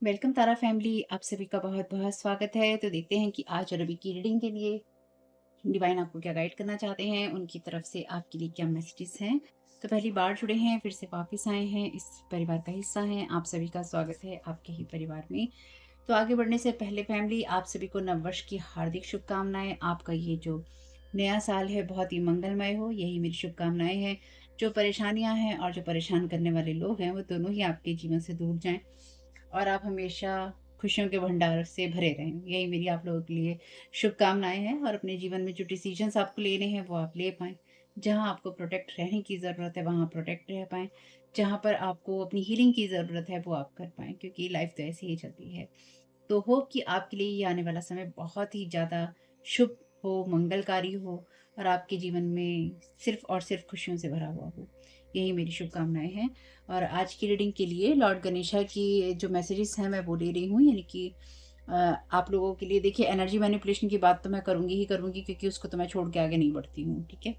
Welcome तारा family, आप सभी का बहुत बहुत स्वागत है। तो देखते हैं कि आज और अभी की रीडिंग के लिए डिवाइन आपको क्या गाइड करना चाहते हैं, उनकी तरफ से आपके लिए क्या मैसेजेस हैं। तो पहली बार जुड़े हैं, फिर से वापस आए हैं, इस परिवार का हिस्सा हैं, आप सभी का स्वागत है आपके ही परिवार में। तो आगे बढ़ने से पहले फैमिली, आप सभी को नववर्ष की हार्दिक शुभकामनाएं। आपका ये जो नया साल है बहुत ही मंगलमय हो, यही मेरी शुभकामनाएं हैं। जो परेशानियां हैं और जो परेशान करने वाले लोग हैं, वो दोनों ही आपके जीवन से दूर जाएं और आप हमेशा खुशियों के भंडार से भरे रहें। यही मेरी आप लोगों के लिए शुभकामनाएँ हैं और अपने जीवन में जो डिसीजंस आपको लेने हैं वो आप ले पाएँ। जहाँ आपको प्रोटेक्ट रहने की ज़रूरत है वहाँ प्रोटेक्ट रह पाएँ। जहाँ पर आपको अपनी हीलिंग की ज़रूरत है वो आप कर पाएँ, क्योंकि लाइफ़ तो ऐसे ही चलती है। तो होप कि आपके लिए ये आने वाला समय बहुत ही ज़्यादा शुभ हो, मंगलकारी हो और आपके जीवन में सिर्फ़ और सिर्फ़ खुशियों से भरा हुआ हो। यही मेरी शुभकामनाएँ हैं। और आज की रीडिंग के लिए लॉर्ड गणेशा की जो मैसेजेस हैं मैं वो ले रही हूँ, यानी कि आप लोगों के लिए देखिए, एनर्जी मैनिपुलेशन की बात तो मैं करूँगी ही करूँगी, क्योंकि उसको तो मैं छोड़ के आगे नहीं बढ़ती हूँ, ठीक है?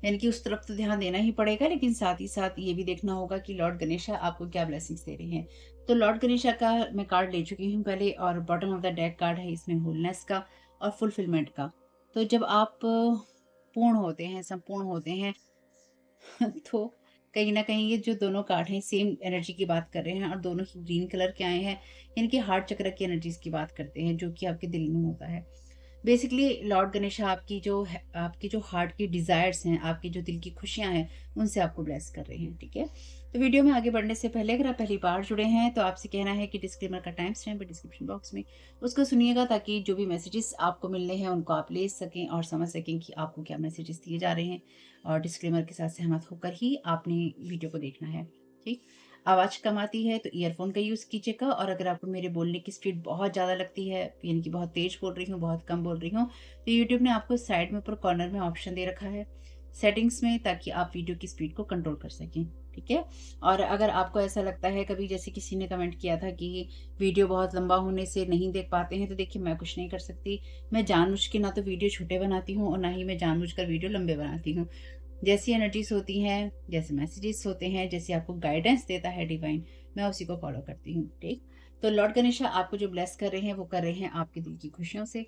यानी कि उस तरफ तो ध्यान देना ही पड़ेगा, लेकिन साथ ही साथ ये भी देखना होगा कि लॉर्ड गणेशा आपको क्या ब्लेसिंग्स दे रहे हैं। तो लॉर्ड गणेशा का मैं कार्ड ले चुकी हूँ पहले, और bottom of the deck card है इसमें होलनेस का और फुलफिलमेंट का। तो जब आप पूर्ण होते हैं, संपूर्ण होते हैं, तो कहीं न कहीं ये जो दोनों कार्ड हैं सेम एनर्जी की बात कर रहे हैं और दोनों ही ग्रीन कलर के आए हैं। यानी कि हार्ट चक्र की एनर्जीज़ की बात करते हैं, जो कि आपके दिल में होता है। बेसिकली लॉर्ड गणेशा आपकी जो हार्ट की डिज़ायर्स हैं, आपकी जो दिल की खुशियाँ हैं, उनसे आपको ब्लेस कर रहे हैं, ठीक है? तो वीडियो में आगे बढ़ने से पहले अगर आप पहली बार जुड़े हैं, तो आपसे कहना है कि डिस्क्लेमर का टाइम स्टैम्प है डिस्क्रिप्शन बॉक्स में, उसको सुनिएगा, ताकि जो भी मैसेजेस आपको मिलने हैं, उनको आप ले सकें और समझ सकें कि आपको क्या मैसेजेस दिए जा रहे हैं। और डिस्क्लेमर के साथ सहमत होकर ही आपने वीडियो को देखना है, ठीक? आवाज़ कम आती है तो ईयरफ़ोन का यूज़ कीजिएगा, और अगर आपको मेरे बोलने की स्पीड बहुत ज़्यादा लगती है, यानी कि बहुत तेज़ बोल रही हूँ, बहुत कम बोल रही हूँ, तो यूट्यूब ने आपको साइड में ऊपर कॉर्नर में ऑप्शन दे रखा है सेटिंग्स में, ताकि आप वीडियो की स्पीड को कंट्रोल कर सकें, ठीक है? और अगर आपको ऐसा लगता है कभी, जैसे किसी ने कमेंट किया था कि वीडियो बहुत लंबा होने से नहीं देख पाते हैं, तो देखिए मैं कुछ नहीं कर सकती। मैं जानबूझ के ना तो वीडियो छोटे बनाती हूँ और ना ही मैं जानबूझकर वीडियो लंबे बनाती हूँ। जैसी एनर्जीज़ होती हैं, जैसे मैसेजेस होते हैं, जैसे आपको गाइडेंस देता है डिवाइन, मैं उसी को फ़ॉलो करती हूँ, ठीक? तो लॉर्ड गणेशा आपको जो ब्लेस कर रहे हैं, वो कर रहे हैं आपके दिल की खुशियों से।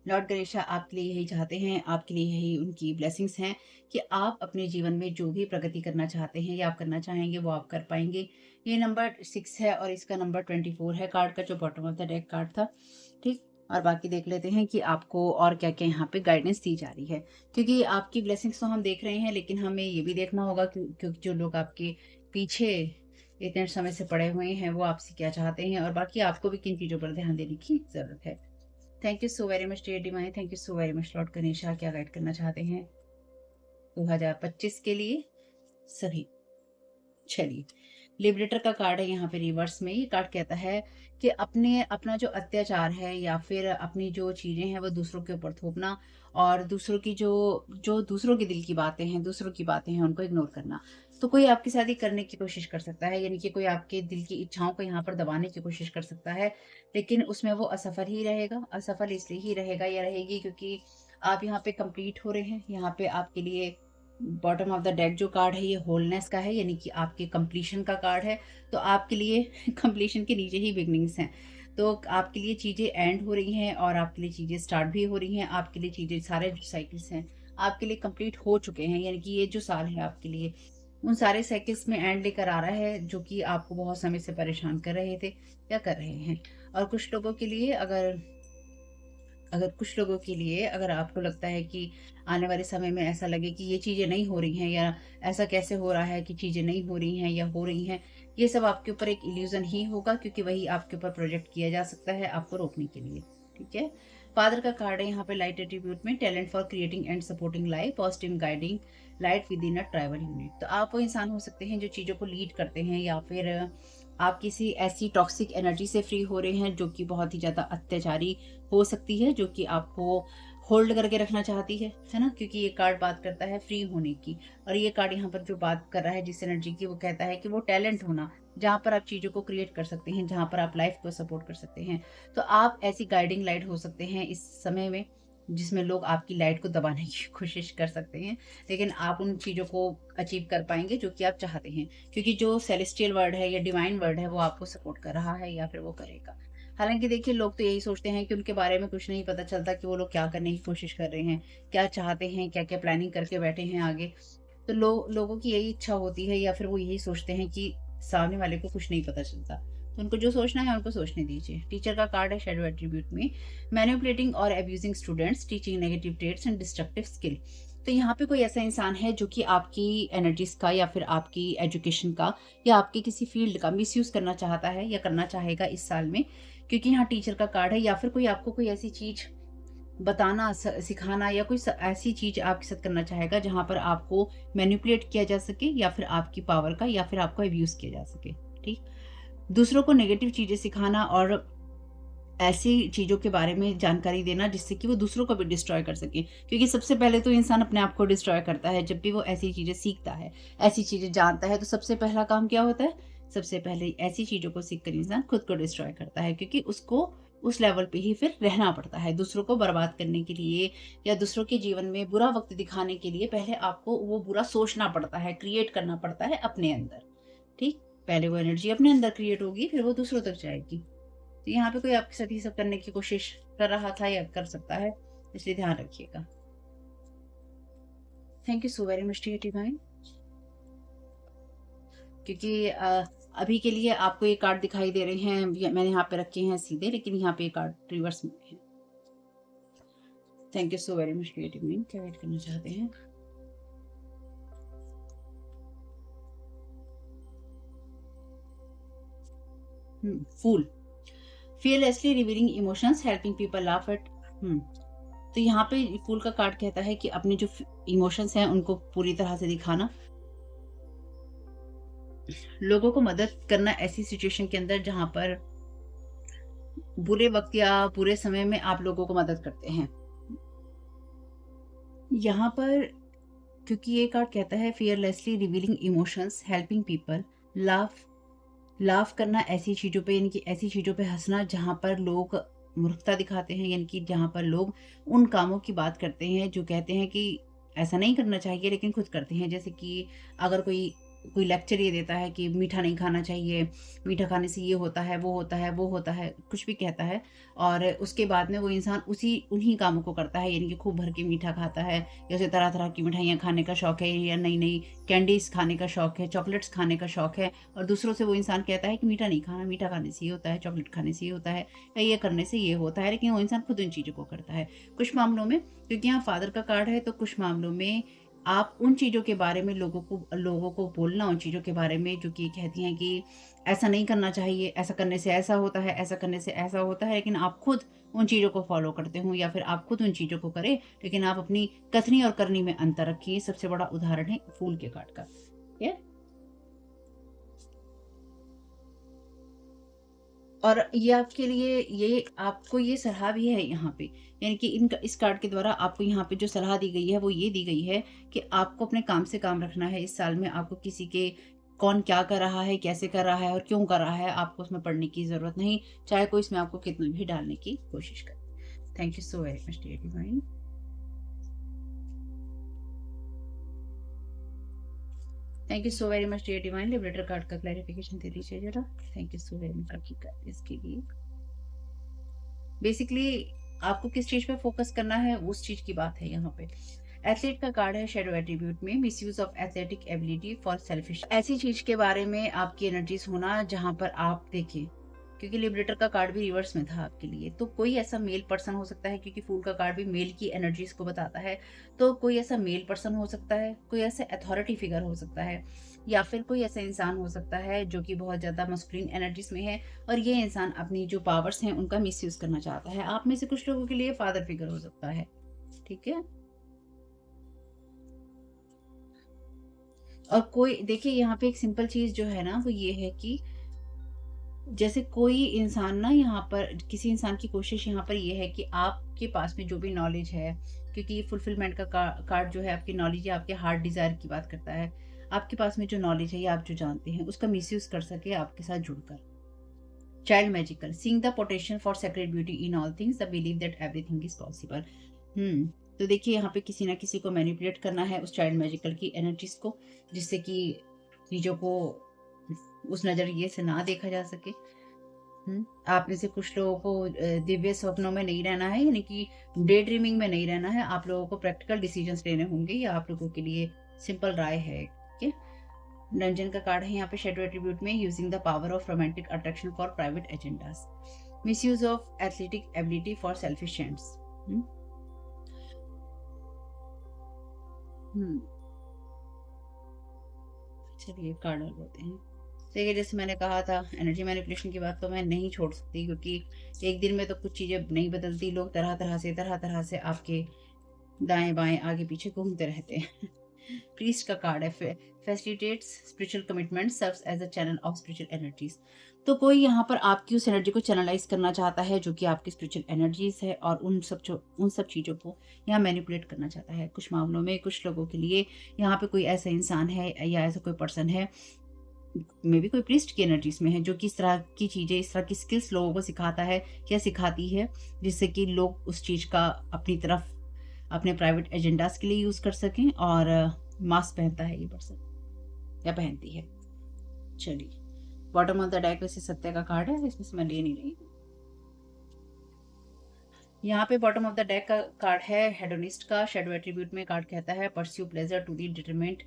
लॉर्ड गणेशा आपके लिए यही चाहते हैं, आपके लिए यही उनकी ब्लेसिंग्स हैं कि आप अपने जीवन में जो भी प्रगति करना चाहते हैं या आप करना चाहेंगे, वो आप कर पाएँगे। ये नंबर 6 है और इसका नंबर 24 है कार्ड का, जो bottom of the deck card था, ठीक? और बाकी देख लेते हैं कि आपको और क्या-क्या यहाँ पे गाइडेंस दी जा रही है। क्योंकि आपकी ब्लेसिंग्स तो हम देख रहे हैं, लेकिन हमें ये भी देखना होगा क्योंकि जो लोग आपके पीछे इतने समय से पड़े हुए हैं, वो आपसे क्या चाहते हैं और बाकी आपको भी किन चीज़ों पर ध्यान देने की ज़रूरत है। Thank you so very much dear divine, thank you so very much lord Ganesha, क्या गाइड करना चाहते हैं 2025 के लिए सभी। चलिए, लिबरेटर का कार्ड है यहाँ पे रिवर्स में। ये कार्ड कहता है कि अपना जो अत्याचार है या फिर अपनी जो चीज़ें हैं वो दूसरों के ऊपर थोपना, और दूसरों की जो जो दूसरों के दिल की बातें हैं, दूसरों की बातें हैं, उनको इग्नोर करना। तो कोई आपके साथ ये करने की कोशिश कर सकता है, यानी कि कोई आपके दिल की इच्छाओं को यहाँ पर दबाने की कोशिश कर सकता है, लेकिन उसमें वो असफल ही रहेगा। असफल इसलिए ही रहेगा या रहेगी क्योंकि आप यहाँ पे कंप्लीट हो रहे हैं। यहाँ पे आपके लिए बॉटम ऑफ द डेक जो कार्ड है ये होलनेस का है, यानी कि आपके कंप्लीशन का कार्ड है। तो आपके लिए कंप्लीशन के नीचे ही बिगनिंग्स हैं। तो आपके लिए चीज़ें एंड हो रही हैं और आपके लिए चीज़ें स्टार्ट भी हो रही हैं। आपके लिए चीज़ें, सारे जो साइकिल्स हैं आपके लिए कंप्लीट हो चुके हैं, यानी कि ये जो साल है आपके लिए उन सारे साइकिल्स में एंड लेकर आ रहा है, जो कि आपको बहुत समय से परेशान कर रहे थे या कर रहे हैं। और कुछ लोगों के लिए, अगर अगर कुछ लोगों के लिए अगर आपको लगता है कि आने वाले समय में ऐसा लगे कि ये चीज़ें नहीं हो रही हैं, या ऐसा कैसे हो रहा है कि चीज़ें नहीं हो रही हैं या हो रही हैं, ये सब आपके ऊपर एक इल्यूज़न ही होगा, क्योंकि वही आपके ऊपर प्रोजेक्ट किया जा सकता है आपको रोकने के लिए, ठीक है? फादर का कार्ड है यहाँ पे लाइट एट्रीब्यूट में, talent for creating and supporting life, positive guiding light with in a tribal unit. तो आप वो इंसान हो सकते हैं जो चीज़ों को लीड करते हैं, या फिर आप किसी ऐसी टॉक्सिक एनर्जी से फ्री हो रहे हैं जो कि बहुत ही ज़्यादा अत्याचारी हो सकती है, जो कि आपको होल्ड करके रखना चाहती है ना? क्योंकि ये कार्ड बात करता है फ्री होने की, और ये कार्ड यहाँ पर जो बात कर रहा है जिस एनर्जी की, वो कहता है कि वो टैलेंट होना, जहाँ पर आप चीज़ों को क्रिएट कर सकते हैं, जहाँ पर आप लाइफ को सपोर्ट कर सकते हैं। तो आप ऐसी गाइडिंग लाइट हो सकते हैं इस समय में, जिसमें लोग आपकी लाइट को दबाने की कोशिश कर सकते हैं, लेकिन आप उन चीज़ों को अचीव कर पाएँगे जो कि आप चाहते हैं। क्योंकि जो सेलेस्टियल वर्ल्ड है या डिवाइन वर्ल्ड है वो आपको सपोर्ट कर रहा है या फिर वो करेगा। हालाँकि देखिए, लोग तो यही सोचते हैं कि उनके बारे में कुछ नहीं पता चलता कि वो लोग क्या करने की कोशिश कर रहे हैं, क्या चाहते हैं, क्या-क्या प्लानिंग करके बैठे हैं आगे। तो लोगों की यही इच्छा होती है या फिर वो यही सोचते हैं कि सामने वाले को कुछ नहीं पता चलता। तो उनको जो सोचना है उनको सोचने दीजिए। टीचर का कार्ड है शैडो एट्रीब्यूट में, मैनिपुलेटिंग और abusing students, teaching negative traits and destructive skill. तो यहाँ पे कोई ऐसा इंसान है जो कि आपकी एनर्जीज़ का या फिर आपकी एजुकेशन का या आपके किसी फील्ड का मिसयूज़ करना चाहता है या करना चाहेगा इस साल में। क्योंकि यहाँ टीचर का कार्ड है, या फिर कोई आपको कोई ऐसी चीज़ बताना, सिखाना या कोई ऐसी चीज़ आपके साथ करना चाहेगा जहाँ पर आपको मैनिपुलेट किया जा सके या फिर आपकी पावर का या फिर आपको अब्यूज़ किया जा सके। ठीक। दूसरों को नेगेटिव चीज़ें सिखाना और ऐसी चीज़ों के बारे में जानकारी देना जिससे कि वो दूसरों को भी डिस्ट्रॉय कर सके। क्योंकि सबसे पहले तो इंसान अपने आप को डिस्ट्रॉय करता है जब भी वो ऐसी चीज़ें सीखता है, ऐसी चीज़ें जानता है। तो सबसे पहला काम क्या होता है? सबसे पहले ऐसी चीज़ों को सीख कर इंसान खुद को डिस्ट्रॉय करता है, क्योंकि उसको उस लेवल पे ही फिर रहना पड़ता है। दूसरों को बर्बाद करने के लिए या दूसरों के जीवन में बुरा वक़्त दिखाने के लिए पहले आपको वो बुरा सोचना पड़ता है, क्रिएट करना पड़ता है अपने अंदर। ठीक? पहले वो एनर्जी अपने अंदर क्रिएट होगी, फिर वो दूसरों तक जाएगी। तो यहाँ पे कोई आपके साथ ये सब करने की कोशिश कर रहा था या कर सकता है, इसलिए ध्यान रखिएगा। Thank you so very much dear divine. क्योंकि अभी के लिए आपको ये कार्ड दिखाई दे रहे हैं, मैंने यहाँ पे रखे हैं सीधे, लेकिन यहाँ पे ये कार्ड रिवर्स में है। Thank you so very much dear divine. क्या वेट करना चाहते हैं? फूल, fearlessly revealing emotions, helping people laugh at। तो यहाँ पे फूल का कार्ड कहता है कि अपने जो इमोशंस हैं उनको पूरी तरह से दिखाना, लोगों को मदद करना ऐसी सिचुएशन के अंदर जहाँ पर बुरे वक्त या बुरे समय में आप लोगों को मदद करते हैं। यहाँ पर क्योंकि ये कार्ड कहता है fearlessly revealing emotions, helping people laugh, laugh करना ऐसी चीज़ों पे, यानी कि ऐसी चीज़ों पे हँसना जहाँ पर लोग मूर्खता दिखाते हैं, यानी कि जहाँ पर लोग उन कामों की बात करते हैं जो कहते हैं कि ऐसा नहीं करना चाहिए लेकिन खुद करते हैं। जैसे कि अगर कोई कोई लेक्चर ये देता है कि मीठा नहीं खाना चाहिए, मीठा खाने से ये होता है, वो होता है, वो होता है, कुछ भी कहता है, और उसके बाद में वो इंसान उन्हीं कामों को करता है, यानी कि खूब भर के मीठा खाता है, या उसे तरह-तरह की मिठाइयाँ खाने का शौक है या नई-नई कैंडीज़ खाने का शौक है, चॉकलेट्स खाने का शौक है, और दूसरों से वो इंसान कहता है कि मीठा नहीं खाना, मीठा खाने से ये होता है, चॉकलेट खाने से ये होता है, या ये करने से ये होता है, लेकिन वो इंसान खुद उन चीज़ों को करता है। कुछ मामलों में, क्योंकि यहाँ फादर का कार्ड है, तो कुछ मामलों में आप उन चीज़ों के बारे में लोगों को बोलना, उन चीज़ों के बारे में जो कि कहती हैं कि ऐसा नहीं करना चाहिए, ऐसा करने से ऐसा होता है, ऐसा करने से ऐसा होता है, लेकिन आप खुद उन चीज़ों को फ़ॉलो करते हो, या फिर आप खुद उन चीज़ों को करें, लेकिन आप अपनी कथनी और करनी में अंतर रखिए। सबसे बड़ा उदाहरण है फूल के कार्ड का। ठीक है? और ये आपके लिए, ये आपको ये सलाह भी है यहाँ पे, यानी कि इस कार्ड के द्वारा आपको यहाँ पे जो सलाह दी गई है वो ये दी गई है कि आपको अपने काम से काम रखना है। इस साल में आपको किसी के कौन क्या कर रहा है, कैसे कर रहा है और क्यों कर रहा है, आपको उसमें पढ़ने की ज़रूरत नहीं, चाहे कोई इसमें आपको कितना भी डालने की कोशिश करे। Thank you so very much dear divine. Thank you so very much dear divine. Liberator card का क्लैरिफिकेशन दे दीजिए जरा। Thank you so very much आपकी गाइडेंस के लिए। बेसिकली आपको किस चीज़ पे फोकस करना है उस चीज़ की बात है यहाँ पे। एथलीट का कार्ड है शैडो एट्रीब्यूट में, misuse of athletic ability for selfish. ऐसी चीज़ के बारे में आपकी एनर्जीज होना जहाँ पर आप देखिए, क्योंकि लिबरेटर का कार्ड भी रिवर्स में था आपके लिए, तो कोई ऐसा मेल पर्सन हो सकता है, क्योंकि फूल का कार्ड भी मेल की एनर्जीज को बताता है, तो कोई ऐसा मेल पर्सन हो सकता है, कोई ऐसा अथॉरिटी फिगर हो सकता है, या फिर कोई ऐसा इंसान हो सकता है जो कि बहुत ज़्यादा मस्कुलिन एनर्जीज में है, और ये इंसान अपनी जो पावर्स हैं उनका मिसयूज करना चाहता है। आप में से कुछ लोगों के लिए फादर फिगर हो सकता है। ठीक है? और कोई देखिए, यहाँ पे एक सिंपल चीज़ जो है ना वो ये है कि जैसे कोई इंसान ना, यहाँ पर किसी इंसान की कोशिश यहाँ पर ये है कि आपके पास में जो भी नॉलेज है, क्योंकि ये फुलफिलमेंट का कार्ड जो है आपकी नॉलेज या आपके हार्ट डिज़ायर की बात करता है। आपके पास में जो नॉलेज है या आप जो जानते हैं उसका मिसयूज़ कर सके आपके साथ जुड़कर। Child magical, seeing the potential for secret beauty in all things, the believe that everything is possible. तो देखिए यहाँ पे किसी ना किसी को मैनिपुलेट करना है उस चाइल्ड मैजिकल की एनर्जीज को, जिससे कि चीज़ों को उस नज़रिए से ना देखा जा सके। आप में से कुछ लोगों को दिव्य स्वप्नों में नहीं रहना है, यानी कि डे ड्रीमिंग में नहीं रहना है। आप लोगों को प्रैक्टिकल डिसीजंस लेने होंगे, ये आप लोगों के लिए सिंपल राय है। ठीक है? डंजन का कार्ड है यहाँ पे शैडो एट्रीब्यूट में, using the power of romantic attraction for private agendas, misuse of athletic ability for selfish ends. Hmm hmm, चलिए कार्ड और बोलते हैं। देखिए जैसे मैंने कहा था, एनर्जी मैनिपुलेशन की बात तो मैं नहीं छोड़ सकती, क्योंकि एक दिन में तो कुछ चीज़ें नहीं बदलती। लोग तरह तरह से आपके दाएं बाएं आगे पीछे घूमते रहते हैं। प्रीस्ट का कार्ड है, facilitates spiritual commitment, serves as a channel of spiritual energies. तो कोई यहाँ पर आपकी उस एनर्जी को चैनलाइज करना चाहता है जो कि आपकी स्पिरिचुअल एनर्जीज है, और उन सब चीज़ों को यहाँ मैनिपुलेट करना चाहता है। कुछ मामलों में कुछ लोगों के लिए यहाँ पे कोई ऐसा इंसान है या ऐसा कोई पर्सन है, मे बी कोई प्रीस्ट की एनर्जीज में है, जो कि इस तरह की चीज़ें, इस तरह की स्किल्स लोगों को सिखाता है या सिखाती है, जिससे कि लोग उस चीज़ का अपनी तरफ अपने प्राइवेट एजेंडास के लिए यूज़ कर सकें। और मास्क पहनता है ये पर्सन या पहनती है। चलिए, बॉटम ऑफ द डेक वैसे सत्य का कार्ड है, इसमें से मैं ले नहीं रही। यहाँ पे बॉटम ऑफ द डेक का कार्ड है हेडोनिस्ट का, शेडो एट्रीब्यूट में कार्ड कहता है pursue pleasure to the detriment.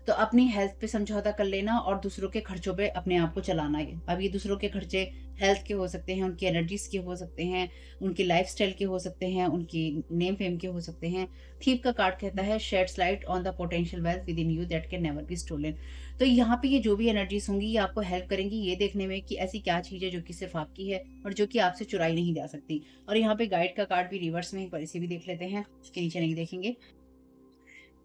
तो अपनी हेल्थ पे समझौता कर लेना और दूसरों के खर्चों पे अपने आप को चलाना है। अब ये दूसरों के खर्चे हेल्थ के हो सकते हैं, उनकी एनर्जीज के हो सकते हैं, उनकी लाइफस्टाइल के हो सकते हैं, उनकी नेम फेम के हो सकते हैं। थीप का कार्ड कहता है sheds light on the potential wealth within you that can never be stolen. तो यहाँ पे ये जो भी एनर्जीज होंगी ये आपको हेल्प करेंगी ये देखने में कि ऐसी क्या चीज़ है जो कि सिर्फ आपकी है और जो कि आपसे चुराई नहीं जा सकती। और यहाँ पे गाइड का कार्ड भी रिवर्स में, एक बार इसे भी देख लेते हैं, इसके नीचे नहीं देखेंगे।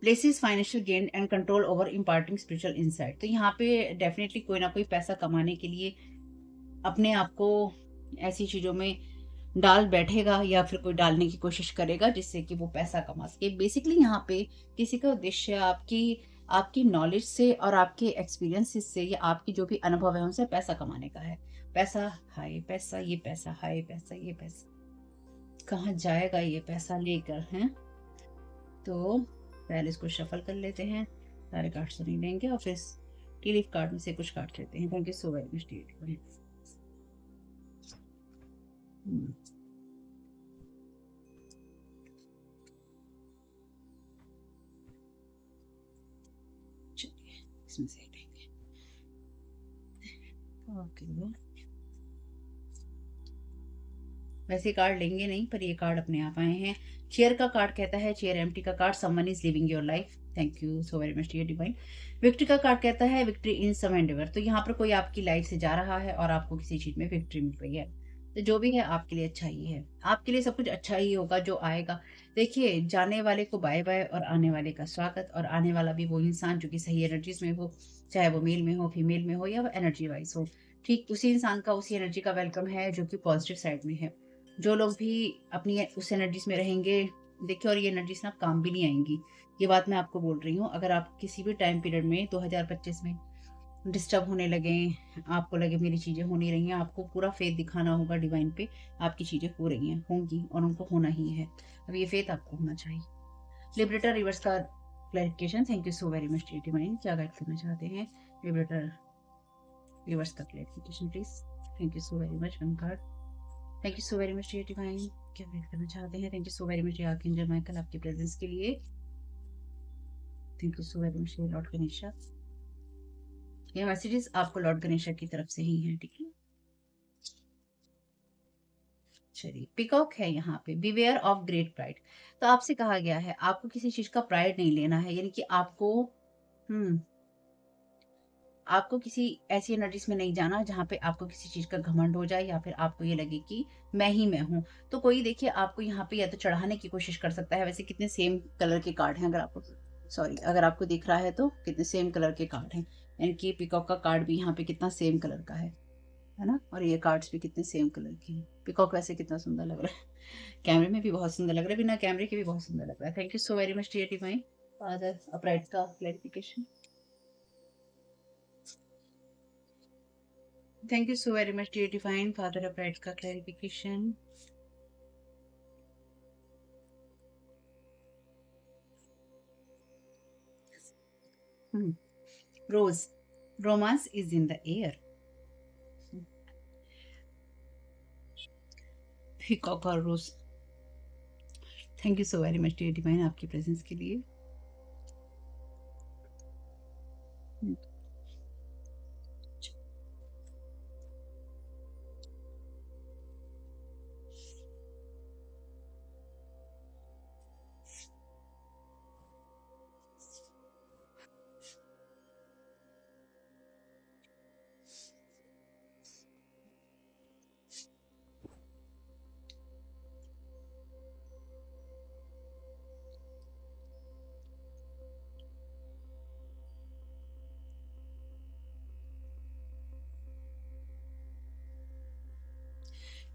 Places financial gain and control over imparting spiritual insight. तो यहाँ पे डेफिनेटली कोई ना कोई पैसा कमाने के लिए अपने आप को ऐसी चीज़ों में डाल बैठेगा या फिर कोई डालने की कोशिश करेगा जिससे कि वो पैसा कमा सके। बेसिकली यहाँ पे किसी का उद्देश्य आपकी आपकी नॉलेज से और आपके एक्सपीरियंसेस से या आपकी जो भी अनुभव है उनसे पैसा कमाने का है। पैसा, हाय पैसा, ये पैसा, हाय पैसा, ये पैसा, कहाँ जाएगा ये पैसा लेकर, हैं? तो पहले इसको शफल कर लेते हैं, सारे कार्ड्स तो नहीं लेंगे, और फिर टी लीफ कार्ड में से कुछ कार्ड लेते हैं। Thank you so very much T leaf. चलिए इसमें से लेंगे। ओके, वैसे कार्ड लेंगे नहीं, पर ये कार्ड अपने आप आए हैं। चेयर का कार्ड कहता है चेयर एम्प्टी का card someone is living your life. Thank you so very much dear divine. Victory का कार्ड कहता है विक्ट्री इन सम एंडेवर। तो यहाँ पर कोई आपकी लाइफ से जा रहा है और आपको किसी चीज में विक्ट्री मिल रही है। तो जो भी है आपके लिए अच्छा ही है, आपके लिए सब कुछ अच्छा ही होगा जो आएगा। देखिए, जाने वाले को बाय बाय और आने वाले का स्वागत। और आने वाला भी वो इंसान जो कि सही एनर्जीज में हो, चाहे वो मेल में हो, फीमेल में हो, या वो एनर्जी वाइज हो, ठीक उसी इंसान का उसी एनर्जी का वेलकम है जो कि पॉजिटिव साइड में है। जो लोग भी अपनी उस एनर्जीज में रहेंगे, देखिए, और ये एनर्जीज ना काम भी नहीं आएंगी। ये बात मैं आपको बोल रही हूँ। अगर आप किसी भी टाइम पीरियड में 2025 में डिस्टर्ब होने लगे, आपको लगे मेरी चीज़ें हो नहीं रही हैं, आपको पूरा फेथ दिखाना होगा डिवाइन पे। आपकी चीज़ें हो रही हैं, होंगी, और उनको होना ही है। अब ये फेथ आपको होना चाहिए। लिबरेटर रिवर्स का clarification, thank you so very much divine. क्या गाइड करना चाहते हैं लिबरेटर रिवर्स का clarification please. Thank you so very much one card. Thank you so very much dear divine. क्या वेट करना चाहते हैं? Thank you so very much dear archangel Michael आपकी प्रेजेंस के लिए। Thank you so very much dear lord Ganesha. ये messages आपको Lord Ganesha की तरफ से ही हैं, ठीक है? चलिए, पिकॉक है यहाँ पे, बिवेयर ऑफ ग्रेट प्राइड। तो आपसे कहा गया है आपको किसी चीज का प्राइड नहीं लेना है, यानी कि आपको हम्म आपको किसी ऐसी एनर्जीज में नहीं जाना जहाँ पे आपको किसी चीज का घमंड हो जाए या फिर आपको ये लगे कि मैं ही मैं हूँ। तो कोई देखिए आपको यहाँ पे या तो चढ़ाने की कोशिश कर सकता है। वैसे कितने सेम कलर के कार्ड हैं, अगर आपको सॉरी अगर आपको दिख रहा है तो कितने सेम कलर के कार्ड हैं, यानी कि पिकॉक का कार्ड भी यहाँ पे कितना सेम कलर का है ना? और ये कार्ड्स भी कितने सेम कलर के हैं। पिकॉक वैसे कितना सुंदर लग रहा है, कैमरे में भी बहुत सुंदर लग रहा है, बिना कैमरे के भी बहुत सुंदर लग रहा है। Thank you so very much dear divine father upright का clarification. Thank you so very much dear divine father upright का clarification. Rose, romance is in the air. Peacock और rose. Thank you so very much dear divine आपकी presence के लिए।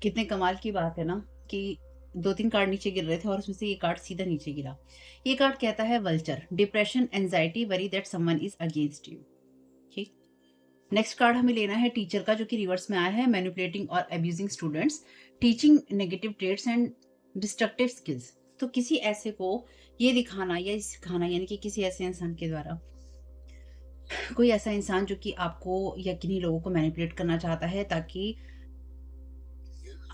कितने कमाल की बात है ना कि 2-3 कार्ड नीचे गिर रहे थे और उसमें से ये कार्ड सीधा नीचे गिरा। ये कार्ड कहता है vulture, depression, anxiety, worry that someone is against you. ठीक। नेक्स्ट कार्ड हमें लेना है टीचर का, जो कि रिवर्स में आया है, मैनिपुलेटिंग और abusing students, teaching negative traits and destructive skills. तो किसी ऐसे को ये दिखाना या सिखाना, यानी कि किसी ऐसे इंसान के द्वारा, कोई ऐसा इंसान जो कि आपको या किन्हीं लोगों को मैनिपुलेट करना चाहता है ताकि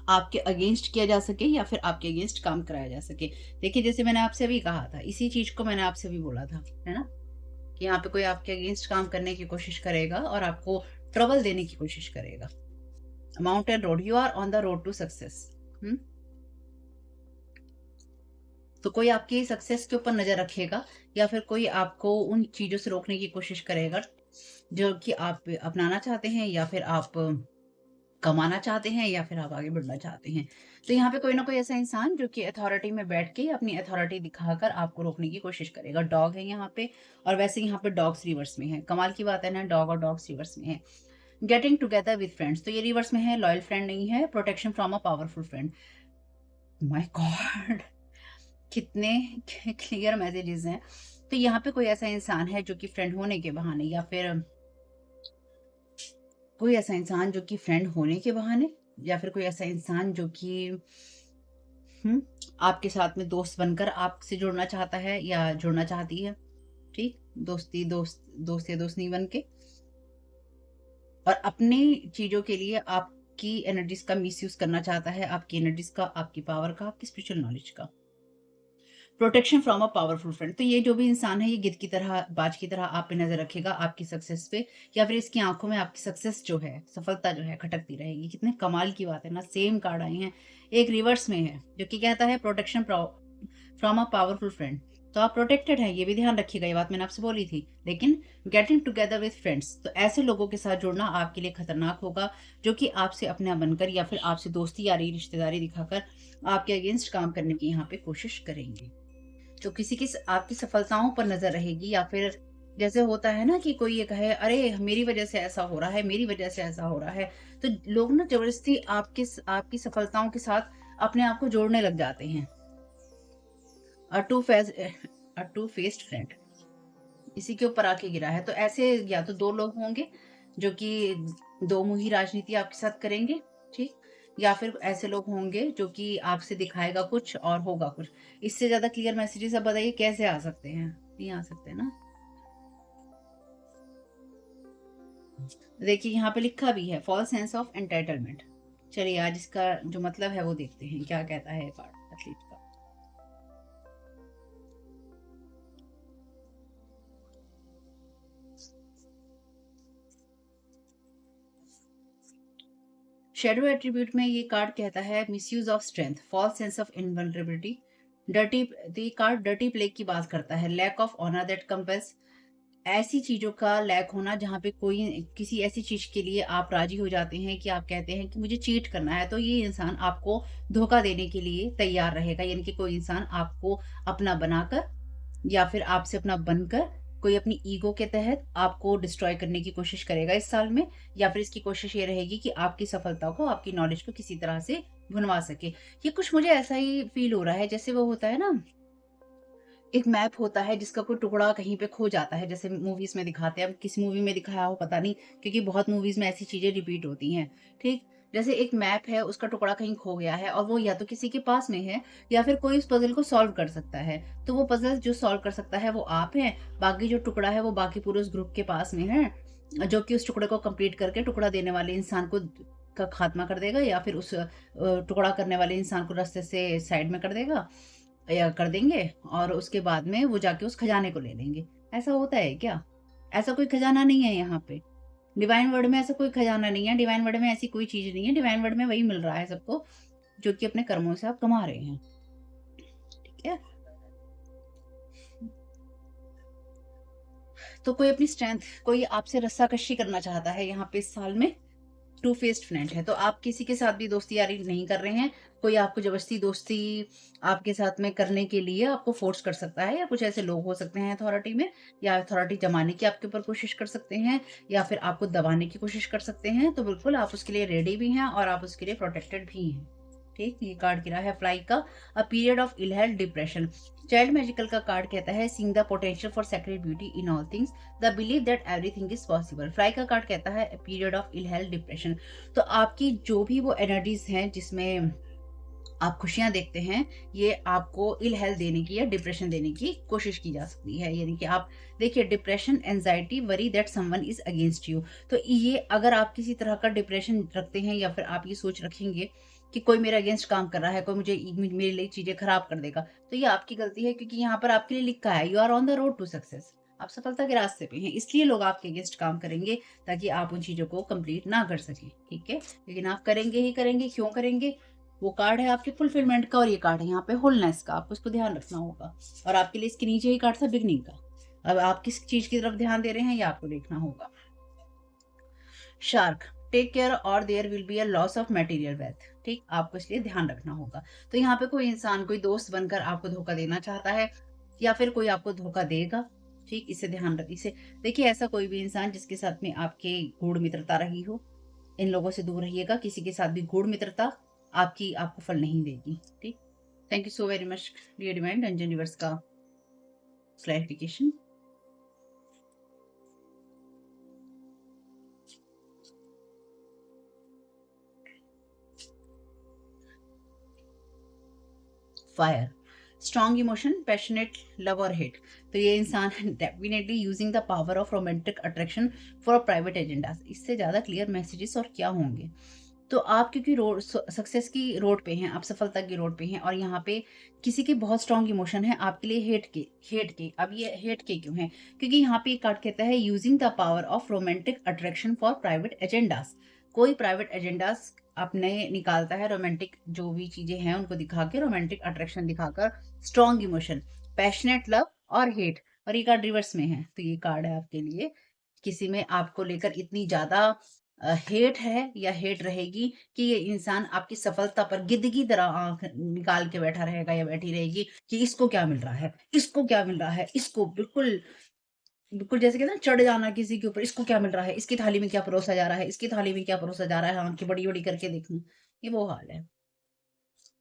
आपके अगेंस्ट किया जा सके या फिर आपके अगेंस्ट काम कराया जा सके। देखिए, जैसे मैंने आपसे अभी कहा था, इसी चीज को मैंने आपसे भी बोला था, है ना, कि यहाँ पे कोई आपके अगेंस्ट काम करने की कोशिश करेगा और आपको ट्रबल देने की कोशिश करेगा। Mountain road, you are on the road to success. तो कोई आपकी सक्सेस के ऊपर नजर रखेगा या फिर कोई आपको उन चीजों से रोकने की कोशिश करेगा जो कि आप अपनाना चाहते हैं या फिर आप कमाना चाहते हैं या फिर आप आगे बढ़ना चाहते हैं। तो यहाँ पे कोई ना कोई ऐसा इंसान जो कि अथॉरिटी में बैठ के अपनी अथॉरिटी दिखाकर आपको रोकने की कोशिश करेगा। डॉग है यहाँ पे, और वैसे यहाँ पे डॉग्स रिवर्स में है। कमाल की बात है ना, डॉग और डॉग्स रिवर्स में है। गेटिंग टुगेदर विद फ्रेंड्स, तो ये रिवर्स में है, लॉयल फ्रेंड नहीं है। Protection from a powerful friend. My God, कितने क्लियर मैसेजेस हैं। तो यहाँ पे कोई ऐसा इंसान है जो कि फ्रेंड होने के बहाने, या फिर कोई ऐसा इंसान जो कि फ्रेंड होने के बहाने, या फिर कोई ऐसा इंसान जो कि हुँ, आपके साथ में दोस्त बनकर आपसे जुड़ना चाहता है या जुड़ना चाहती है, ठीक? दोस्त या दोस्त नहीं बन के, और अपनी चीज़ों के लिए आपकी एनर्जीज़ का मिसयूज़ करना चाहता है, आपकी एनर्जीज़ का, आपकी पावर का, आपकी स्पिरिचुअल नॉलेज का। Protection from a powerful friend, तो ये जो भी इंसान है, ये गिद्ध की तरह, बाज की तरह आप पे नज़र रखेगा, आपकी सक्सेस पे, या फिर इसकी आँखों में आपकी सक्सेस जो है, सफलता जो है, खटकती रहेगी। कितने कमाल की बात है ना, सेम कार्ड आए हैं, एक रिवर्स में है, जो कि कहता है protection from a powerful friend. तो आप प्रोटेक्टेड हैं, ये भी ध्यान रखिएगा, ये बात मैंने आपसे बोली थी। लेकिन गेटिंग टुगेदर विद फ्रेंड्स, तो ऐसे लोगों के साथ जुड़ना आपके लिए खतरनाक होगा, जो कि आपसे अपना बनकर या फिर आपसे दोस्ती यारी रिश्तेदारी दिखाकर आपके अगेंस्ट काम करने की यहाँ पे कोशिश करेंगे। जो किसी की आपकी सफलताओं पर नज़र रहेगी, या फिर जैसे होता है ना कि कोई ये कहे, अरे मेरी वजह से ऐसा हो रहा है, मेरी वजह से ऐसा हो रहा है, तो लोग ना ज़बरदस्ती आपकी सफलताओं के साथ अपने आप को जोड़ने लग जाते हैं। A two face a two faced friend इसी के ऊपर आके गिरा है। तो ऐसे या तो 2 लोग होंगे जो कि दो मुही राजनीति आपके साथ करेंगे, ठीक? या फिर ऐसे लोग होंगे जो कि आपसे दिखाएगा कुछ और होगा कुछ। इससे ज़्यादा क्लियर मैसेजेस अब बताइए कैसे आ सकते हैं? नहीं आ सकते ना। देखिए, यहाँ पे लिखा भी है फॉल्स सेंस ऑफ एंटाइटलमेंट। चलिए आज इसका जो मतलब है वो देखते हैं, क्या कहता है कार्ड एथलीट का। शैडो एट्रीब्यूट में ये कार्ड कहता है misuse of strength, false sense of invulnerability, dirty, तो ये कार्ड डर्टी प्ले की बात करता है, lack of honour that compels, ऐसी चीज़ों का लैक होना जहाँ पे कोई किसी ऐसी चीज़ के लिए आप राज़ी हो जाते हैं कि आप कहते हैं कि मुझे चीट करना है, तो ये इंसान आपको धोखा देने के लिए तैयार रहेगा। यानी कि कोई इंसान आपको अपना बनाकर या फिर आपसे अपना बनकर कोई अपनी ईगो के तहत आपको डिस्ट्रॉय करने की कोशिश करेगा इस साल में, या फिर इसकी कोशिश ये रहेगी कि आपकी सफलता को, आपकी नॉलेज को किसी तरह से भुनवा सके। ये कुछ मुझे ऐसा ही फ़ील हो रहा है जैसे वो होता है ना, एक मैप होता है जिसका कोई टुकड़ा कहीं पे खो जाता है, जैसे मूवीज़ में दिखाते हैं। अब किस मूवी में दिखाया हो पता नहीं, क्योंकि बहुत मूवीज़ में ऐसी चीज़ें रिपीट होती हैं, ठीक? जैसे एक मैप है, उसका टुकड़ा कहीं खो गया है और वो या तो किसी के पास में है या फिर कोई उस पज़ल को सॉल्व कर सकता है। तो वो पज़ल जो सॉल्व कर सकता है वो आप हैं, बाकी जो टुकड़ा है वो बाकी पूरे उस ग्रुप के पास में है, जो कि उस टुकड़े को कंप्लीट करके टुकड़ा देने वाले इंसान को का खात्मा कर देगा या फिर उस टुकड़ा करने वाले इंसान को रास्ते से साइड में कर देगा या कर देंगे और उसके बाद में वो जाके उस खजाने को ले लेंगे। ऐसा होता है क्या? ऐसा कोई खजाना नहीं है यहाँ पे। डिवाइन वर्ड में ऐसा कोई खजाना नहीं है, डिवाइन वर्ड में ऐसी कोई चीज़ नहीं है, डिवाइन वर्ड में वही मिल रहा है सबको, जो कि अपने कर्मों से आप कमा रहे हैं। ठीक है? तो कोई अपनी स्ट्रेंथ, कोई आपसे रस्साकशी करना चाहता है यहाँ पे इस साल में, टू फेस्ड फ्रेंड है। तो आप किसी के साथ भी दोस्ती यारी नहीं कर रहे हैं। कोई आपको ज़बरदस्ती दोस्ती आपके साथ में करने के लिए आपको फ़ोर्स कर सकता है, या कुछ ऐसे लोग हो सकते हैं अथॉरिटी में, या अथॉरिटी जमाने की आपके ऊपर कोशिश कर सकते हैं, या फिर आपको दबाने की कोशिश कर सकते हैं। तो बिल्कुल आप उसके लिए रेडी भी हैं और आप उसके लिए प्रोटेक्टेड भी हैं। ठीक, ये कार्ड गिरा है फ्लाई का, a period of ill health depression. Child magical का कार्ड कहता है seeing the potential for sacred beauty in all things, the believe that everything is possible. Fly का कार्ड कहता है period of ill health depression. तो आपकी जो भी वो एनर्जीज हैं जिसमें आप खुशियां देखते हैं, ये आपको इल हेल्थ देने की या डिप्रेशन देने की कोशिश की जा सकती है। यानी कि आप देखिए, depression, anxiety, worry that someone is against you. तो ये अगर आप किसी तरह का डिप्रेशन रखते हैं या फिर आप ये सोच रखेंगे कि कोई मेरे अगेंस्ट काम कर रहा है, कोई मुझे मेरे लिए चीजें खराब कर देगा, तो ये आपकी गलती है, क्योंकि यहाँ पर आपके लिए लिखा है you are on the road to success. आप सफलता के रास्ते पे हैं, इसलिए लोग आपके अगेंस्ट काम करेंगे ताकि आप उन चीजों को कंप्लीट ना कर सकें। ठीक है, लेकिन आप करेंगे ही करेंगे। क्यों करेंगे? वो कार्ड है आपके फुलफिलमेंट का और ये कार्ड है यहाँ पे होलनेस का। आपको इसको ध्यान रखना होगा। और आपके लिए इसके नीचे ही कार्ड था बिगनिंग का। अब आप किस चीज की तरफ ध्यान दे रहे हैं ये आपको देखना होगा। शार्क, टेक केयर और there will be a loss of material wealth. ठीक, आपको इसलिए ध्यान रखना होगा। तो यहाँ पे कोई इंसान, कोई दोस्त बनकर आपको धोखा देना चाहता है या फिर कोई आपको धोखा देगा। ठीक, इसे ध्यान रख, इसे देखिए, ऐसा कोई भी इंसान जिसके साथ में आपके गूढ़ मित्रता रही हो, इन लोगों से दूर रहिएगा। किसी के साथ भी गूढ़ मित्रता आपको फल नहीं देगी। ठीक, thank you so very much dear divine dungeon universe का clarification. Fire, strong emotion, passionate love और हेट। तो ये इंसान definitely using the power of romantic attraction for private agendas. इससे ज़्यादा क्लियर मैसेजेस और क्या होंगे? तो आप क्योंकि रोड सक्सेस की रोड पे हैं, आप सफलता की रोड पे हैं और यहाँ पे किसी के बहुत स्ट्रॉन्ग इमोशन है आपके लिए हेट के। अब ये हेट के क्यों है? क्योंकि यहाँ पे एक कार्ड कहता है using the power of romantic attraction for private agendas. कोई प्राइवेट एजेंडास अपने निकालता है, रोमांटिक जो भी चीजें हैं उनको दिखा के, रोमांटिक अट्रैक्शन दिखाकर, स्ट्रॉन्ग इमोशन, पैशनेट लव और हेट। और ये कार्ड रिवर्स में है। तो ये कार्ड है आपके लिए, किसी में आपको लेकर इतनी ज्यादा हेट है या हेट रहेगी कि ये इंसान आपकी सफलता पर गिद्ध की तरह आंख निकाल के बैठा रहेगा या बैठी रहेगी कि इसको क्या मिल रहा है, इसको क्या मिल रहा है, इसको बिल्कुल बिल्कुल जैसे कहते हैं ना, चढ़ जाना किसी के ऊपर, इसको क्या मिल रहा है, इसकी थाली में क्या परोसा जा रहा है, इसकी थाली में क्या परोसा जा रहा है, आंखें बड़ी बड़ी करके देखूं। ये वो हाल है,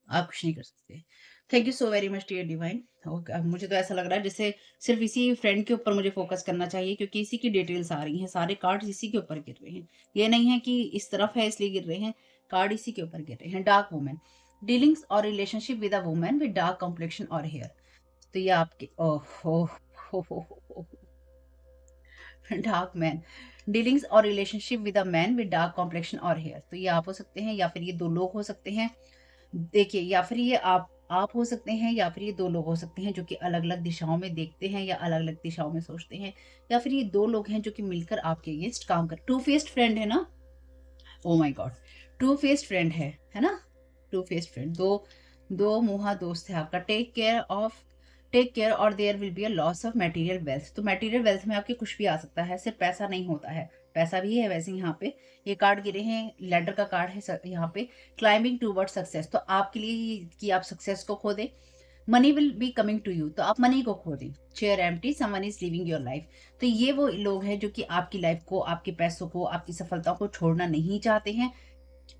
आप कुछ नहीं कर सकते। Thank you so very much dear divine. Okay, अब मुझे तो ऐसा लग रहा है जैसे सिर्फ इसी फ्रेंड के ऊपर मुझे फोकस करना चाहिए, क्योंकि इसी की डिटेल्स आ रही हैं, सारे कार्ड्स इसी के ऊपर गिर रहे हैं। ये नहीं है कि इस तरफ है इसलिए गिर रहे हैं, कार्ड इसी के ऊपर गिर रहे हैं। डार्क वुमेन, डीलिंग्स और relationship with a woman with dark complexion और हेयर। तो ये आपके ओहो हो डार्क मैन, डीलिंग्स और relationship with a man with dark complexion और हेयर। तो ये आप हो सकते हैं या फिर ये दो लोग हो सकते हैं। देखिए, या फिर ये आप हो सकते हैं या फिर ये दो लोग हो सकते हैं जो कि अलग-अलग दिशाओं में देखते हैं या अलग-अलग दिशाओं में सोचते हैं, या फिर ये दो लोग हैं जो कि मिलकर आपके अगेंस्ट काम कर, टू फेस्ड फ्रेंड है ना? Oh my god! Two faced friend है ना? टू फेस्ड फ्रेंड, दो मुहा दोस्त है आपका। टेक केयर और there will be a loss of material wealth. तो मटेरियल वेल्थ में आपके कुछ भी आ सकता है, सिर्फ पैसा नहीं होता है। पैसा भी है वैसे यहाँ पे। ये कार्ड गिरे हैं, लैडर का कार्ड है यहाँ पे, क्लाइंबिंग टूवर्ड सक्सेस। तो आपके लिए कि आप सक्सेस को खो दें, money will be coming to you, तो आप मनी को खो दें। Chair empty, someone is living your life. तो ये वो लोग हैं जो कि आपकी लाइफ को, आपके पैसों को, आपकी सफलताओं को छोड़ना नहीं चाहते हैं,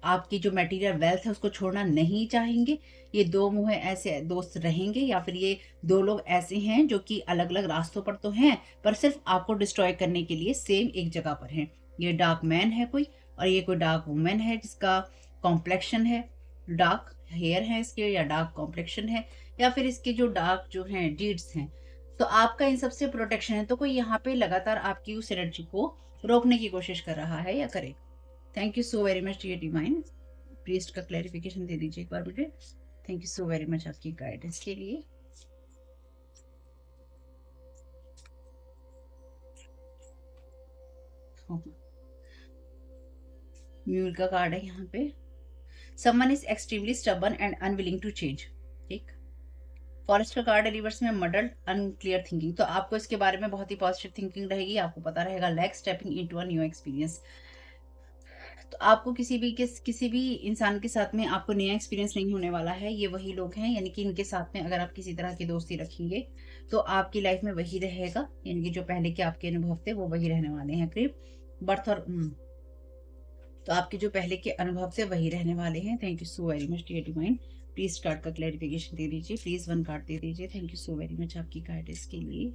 आपकी जो मटेरियल वेल्थ है उसको छोड़ना नहीं चाहेंगे। ये दो मुँह ऐसे दोस्त रहेंगे, या फिर ये दो लोग ऐसे हैं जो कि अलग अलग रास्तों पर तो हैं, पर सिर्फ आपको डिस्ट्रॉय करने के लिए सेम एक जगह पर हैं। ये डार्क मैन है कोई, और ये कोई डार्क वुमेन है जिसका कॉम्प्लेक्शन है, डार्क हेयर है इसके या डार्क कॉम्प्लेक्शन है, या फिर इसके जो डार्क जो हैं डीड्स हैं, तो आपका इन सबसे प्रोटेक्शन है। तो कोई यहाँ पे लगातार आपकी उस एनर्जी को रोकने की कोशिश कर रहा है या करेगा। Thank you so very much dear divine. Priest का क्लैरिफिकेशन दे दीजिए एक बार मुझे। Thank you so very much आपकी गाइडेंस के लिए। म्यूल का कार्ड है यहाँ पे। Someone is extremely stubborn and unwilling to change. ठीक। फॉरेस्ट का कार्ड है रिवर्स में, मडल्ड अनक्लियर थिंकिंग। तो आपको इसके बारे में बहुत ही पॉजिटिव थिंकिंग रहेगी, आपको पता रहेगा lack stepping into a new experience. तो आपको किसी भी इंसान के साथ में आपको नया एक्सपीरियंस नहीं होने वाला है। ये वही लोग हैं, यानी कि इनके साथ में अगर आप किसी तरह की दोस्ती रखेंगे तो आपकी लाइफ में वही रहेगा, यानी कि जो पहले के आपके अनुभव थे वो वही रहने वाले हैं। करीब बर्थ और तो आपके जो पहले के अनुभव थे वही रहने वाले हैं। Thank you so very much dear divine. Please card का क्लैरिफिकेशन दे दीजिए, प्लीज 1 कार्ड दे दीजिए। Thank you so very much आपकी गाइडेंस के लिए।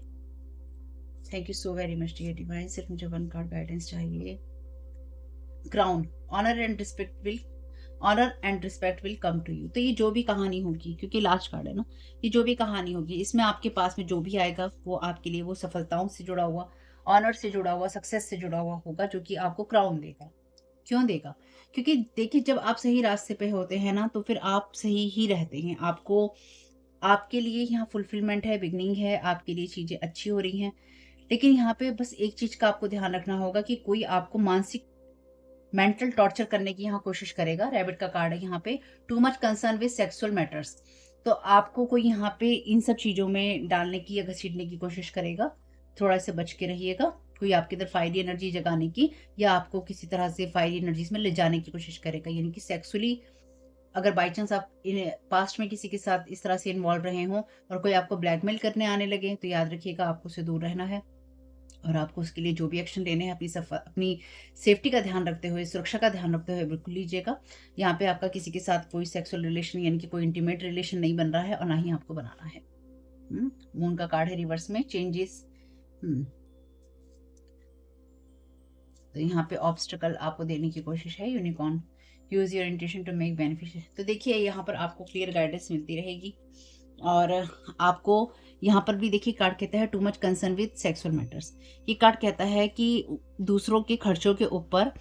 Thank you so very much dear divine. सिर्फ मुझे 1 कार्ड गाइडेंस चाहिए। Crown, honour and respect will come to you. तो ये जो भी कहानी होगी, क्योंकि लास्ट कार्ड है ना, ये जो भी कहानी होगी इसमें आपके पास में जो भी आएगा वो आपके लिए वो सफलताओं से जुड़ा हुआ, ऑनर से जुड़ा हुआ, सक्सेस से जुड़ा हुआ होगा, जो कि आपको क्राउन देगा। क्यों देगा? क्योंकि देखिए जब आप सही रास्ते पे होते हैं ना तो फिर आप सही ही रहते हैं। आपको आपके लिए यहाँ फुलफिलमेंट है, बिगनिंग है, आपके लिए चीजें अच्छी हो रही हैं। लेकिन यहाँ पे बस एक चीज का आपको ध्यान रखना होगा कि कोई आपको मानसिक मेंटल टॉर्चर करने की यहाँ कोशिश करेगा। रैबिट का कार्ड है यहाँ पे, too much concern with sexual matters. तो आपको कोई यहाँ पे इन सब चीजों में डालने की या घसीटने की कोशिश करेगा, थोड़ा से बच के रहिएगा। कोई आपके अंदर फायरी एनर्जी जगाने की या आपको किसी तरह से फायरी एनर्जीज में ले जाने की कोशिश करेगा, यानी कि सेक्सुअली अगर बाई चांस आप पास्ट में किसी के साथ इस तरह से इन्वॉल्व रहे हों और कोई आपको ब्लैकमेल करने आने लगे तो याद रखिएगा आपको उससे दूर रहना है। और आपको उसके लिए जो भी एक्शन लेने हैं अपनी सेफ्टी का ध्यान रखते हुए, सुरक्षा का ध्यान रखते हुए बिल्कुल लीजिएगा। यहाँ पे आपका किसी के साथ कोई सेक्सुअल रिलेशन यानी कि कोई इंटीमेट रिलेशन नहीं बन रहा है और ना ही आपको बनाना है। मून का कार्ड है रिवर्स में, चेंजेस। तो यहाँ पे ऑब्स्टिकल आपको देने की कोशिश है। Unicorn, use your intuition to make beneficial. तो देखिए यहाँ पर आपको क्लियर गाइडेंस मिलती रहेगी। और आपको यहाँ पर भी देखिए कार्ड कहता है too much concern with sexual matters. ये कार्ड कहता है कि दूसरों के खर्चों के ऊपर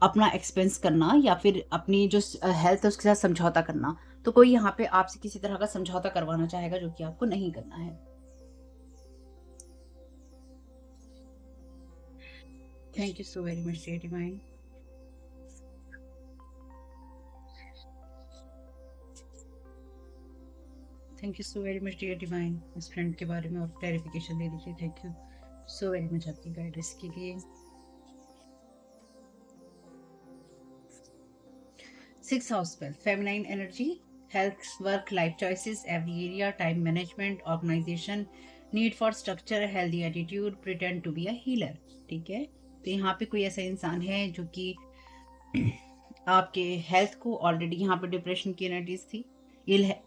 अपना एक्सपेंस करना या फिर अपनी जो हेल्थ है उसके साथ समझौता करना। तो कोई यहाँ पे आपसे किसी तरह का समझौता करवाना चाहेगा जो कि आपको नहीं करना है। Thank you so very much dear divine. Thank you so very much dear divine. इस फ्रेंड के बारे में और क्लैरिफिकेशन दे दीजिए। Thank you so very much आपकी गाइडेंस के लिए। 6 house spell, feminine energy, health, work, life choices, every area, time management, organisation, need for structure, healthy attitude, pretend to be a healer. ठीक है, तो यहाँ पे कोई ऐसा इंसान है जो कि आपके हेल्थ को ऑलरेडी यहाँ पे डिप्रेशन की एनर्जीज थी,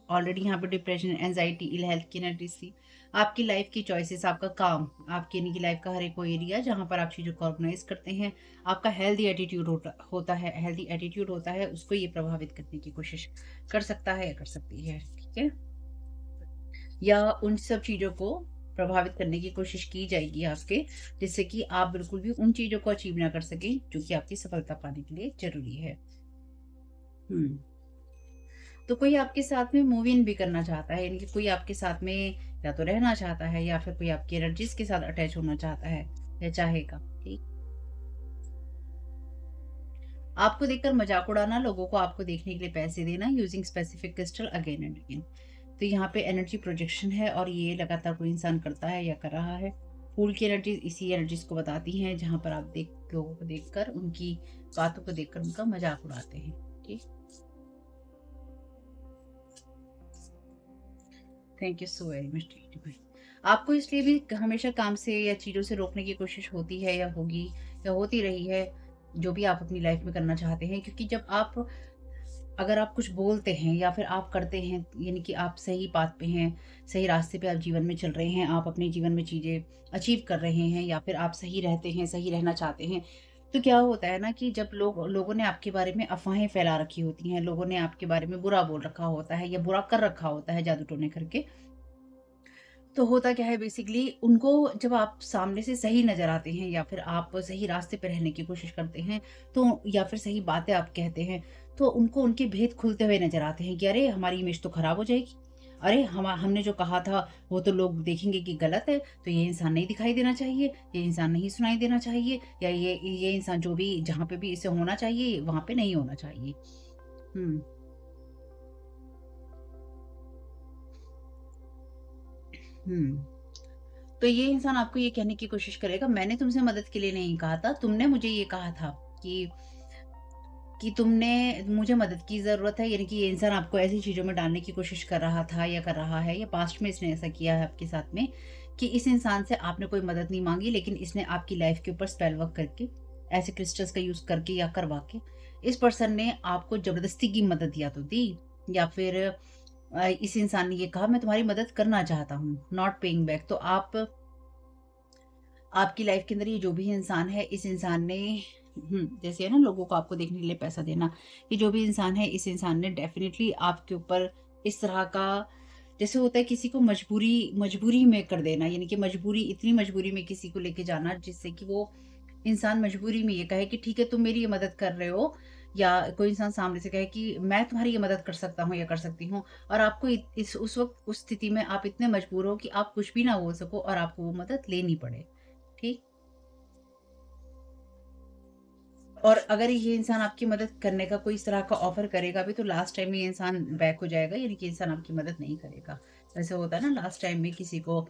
ऑलरेडी यहाँ पे डिप्रेशन, एंजाइटी, इल हेल्थ की एनर्जीज थी। आपकी लाइफ की चॉइसेस, आपका काम, आपकी यानी कि लाइफ का हर एक वो एरिया जहाँ पर आप चीज़ों को ऑर्गेनाइज करते हैं, आपका हेल्दी एटीट्यूड होता है, हेल्दी एटीट्यूड होता है, उसको ये प्रभावित करने की कोशिश कर सकता है या कर सकती है। ठीक है, या उन सब चीज़ों को प्रभावित करने की कोशिश की जाएगी आपके, जिससे कि आप बिल्कुल भी उन चीज़ों को अचीव ना कर सकें जो कि आपकी सफलता पाने के लिए जरूरी है। तो कोई आपके साथ में मूव इन भी करना चाहता है, यानी कि कोई आपके साथ में या तो रहना चाहता है या फिर कोई आपकी एनर्जीज के साथ अटैच होना चाहता है या चाहेगा। ठीक, आपको देखकर मजाक उड़ाना, लोगों को आपको देखने के लिए पैसे देना, using specific crystal again and again. तो यहाँ पे एनर्जी प्रोजेक्शन है और ये लगातार कोई इंसान करता है या कर रहा है। फूल की एनर्जीज इसी एनर्जीज को बताती हैं जहाँ पर आप लोगों को देखकर, उनकी बातों को देखकर उनका मजाक उड़ाते हैं। ठीक, thank you so very much. आपको इसलिए भी हमेशा काम से या चीज़ों से रोकने की कोशिश होती है या होगी या होती रही है, जो भी आप अपनी लाइफ में करना चाहते हैं, क्योंकि जब आप अगर आप कुछ बोलते हैं या फिर आप करते हैं, यानी कि आप सही बात पे हैं, सही रास्ते पे आप जीवन में चल रहे हैं, आप अपने जीवन में चीज़ें अचीव कर रहे हैं या फिर आप सही रहते हैं, सही रहना चाहते हैं, तो क्या होता है ना कि जब लोगों ने आपके बारे में अफ़वाहें फैला रखी होती हैं, लोगों ने आपके बारे में बुरा बोल रखा होता है या बुरा कर रखा होता है जादू टोने करके, तो होता क्या है बेसिकली उनको जब आप सामने से सही नज़र आते हैं या फिर आप सही रास्ते पे रहने की कोशिश करते हैं, तो या फिर सही बातें आप कहते हैं, तो उनको उनके भेद खुलते हुए नज़र आते हैं कि अरे! हमारी इमेज तो खराब हो जाएगी। अरे! हमने जो कहा था वो तो लोग देखेंगे कि गलत है, तो ये इंसान नहीं दिखाई देना चाहिए, ये इंसान नहीं सुनाई देना चाहिए या ये इंसान जो भी जहाँ पे भी इसे होना चाहिए, वहाँ पे नहीं होना चाहिए। हुँ, हुँ। तो ये इंसान आपको ये कहने की कोशिश करेगा, मैंने तुमसे मदद के लिए नहीं कहा था, तुमने मुझे ये कहा था कि तुमने मुझे मदद की ज़रूरत है, यानी कि ये इंसान आपको ऐसी चीज़ों में डालने की कोशिश कर रहा था या कर रहा है या पास्ट में इसने ऐसा किया है आपके साथ में कि इस इंसान से आपने कोई मदद नहीं माँगी, लेकिन इसने आपकी लाइफ़ के ऊपर स्पेल वर्क करके, ऐसे क्रिस्टल्स का यूज़ करके या करवा के, इस पर्सन ने आपको ज़बरदस्ती की मदद या तो दी या फिर इस इंसान ने ये कहा मैं तुम्हारी मदद करना चाहता हूँ, नॉट पेइंग बैक। तो आपकी लाइफ के अंदर ये जो भी इंसान है, इस इंसान ने जैसे है ना लोगों को आपको देखने के लिए पैसा देना, ये जो भी इंसान है, इस इंसान ने डेफ़िनिटली आपके ऊपर इस तरह का जैसे होता है किसी को मजबूरी में कर देना, यानी कि इतनी मजबूरी में किसी को लेके जाना जिससे कि वो इंसान मजबूरी में ये कहे कि ठीक है तुम मेरी ये मदद कर रहे हो या कोई इंसान सामने से कहे कि मैं तुम्हारी ये मदद कर सकता हूँ या कर सकती हूँ और आपको इस उस वक़्त उस स्थिति में आप इतने मजबूर हो कि आप कुछ भी ना बोल सको और आपको वो मदद लेनी पड़े। ठीक? और अगर ये इंसान आपकी मदद करने का कोई इस तरह का ऑफ़र करेगा भी तो लास्ट टाइम में ये इंसान बैक हो जाएगा, यानी कि इंसान आपकी मदद नहीं करेगा। जैसे होता है ना लास्ट टाइम में किसी को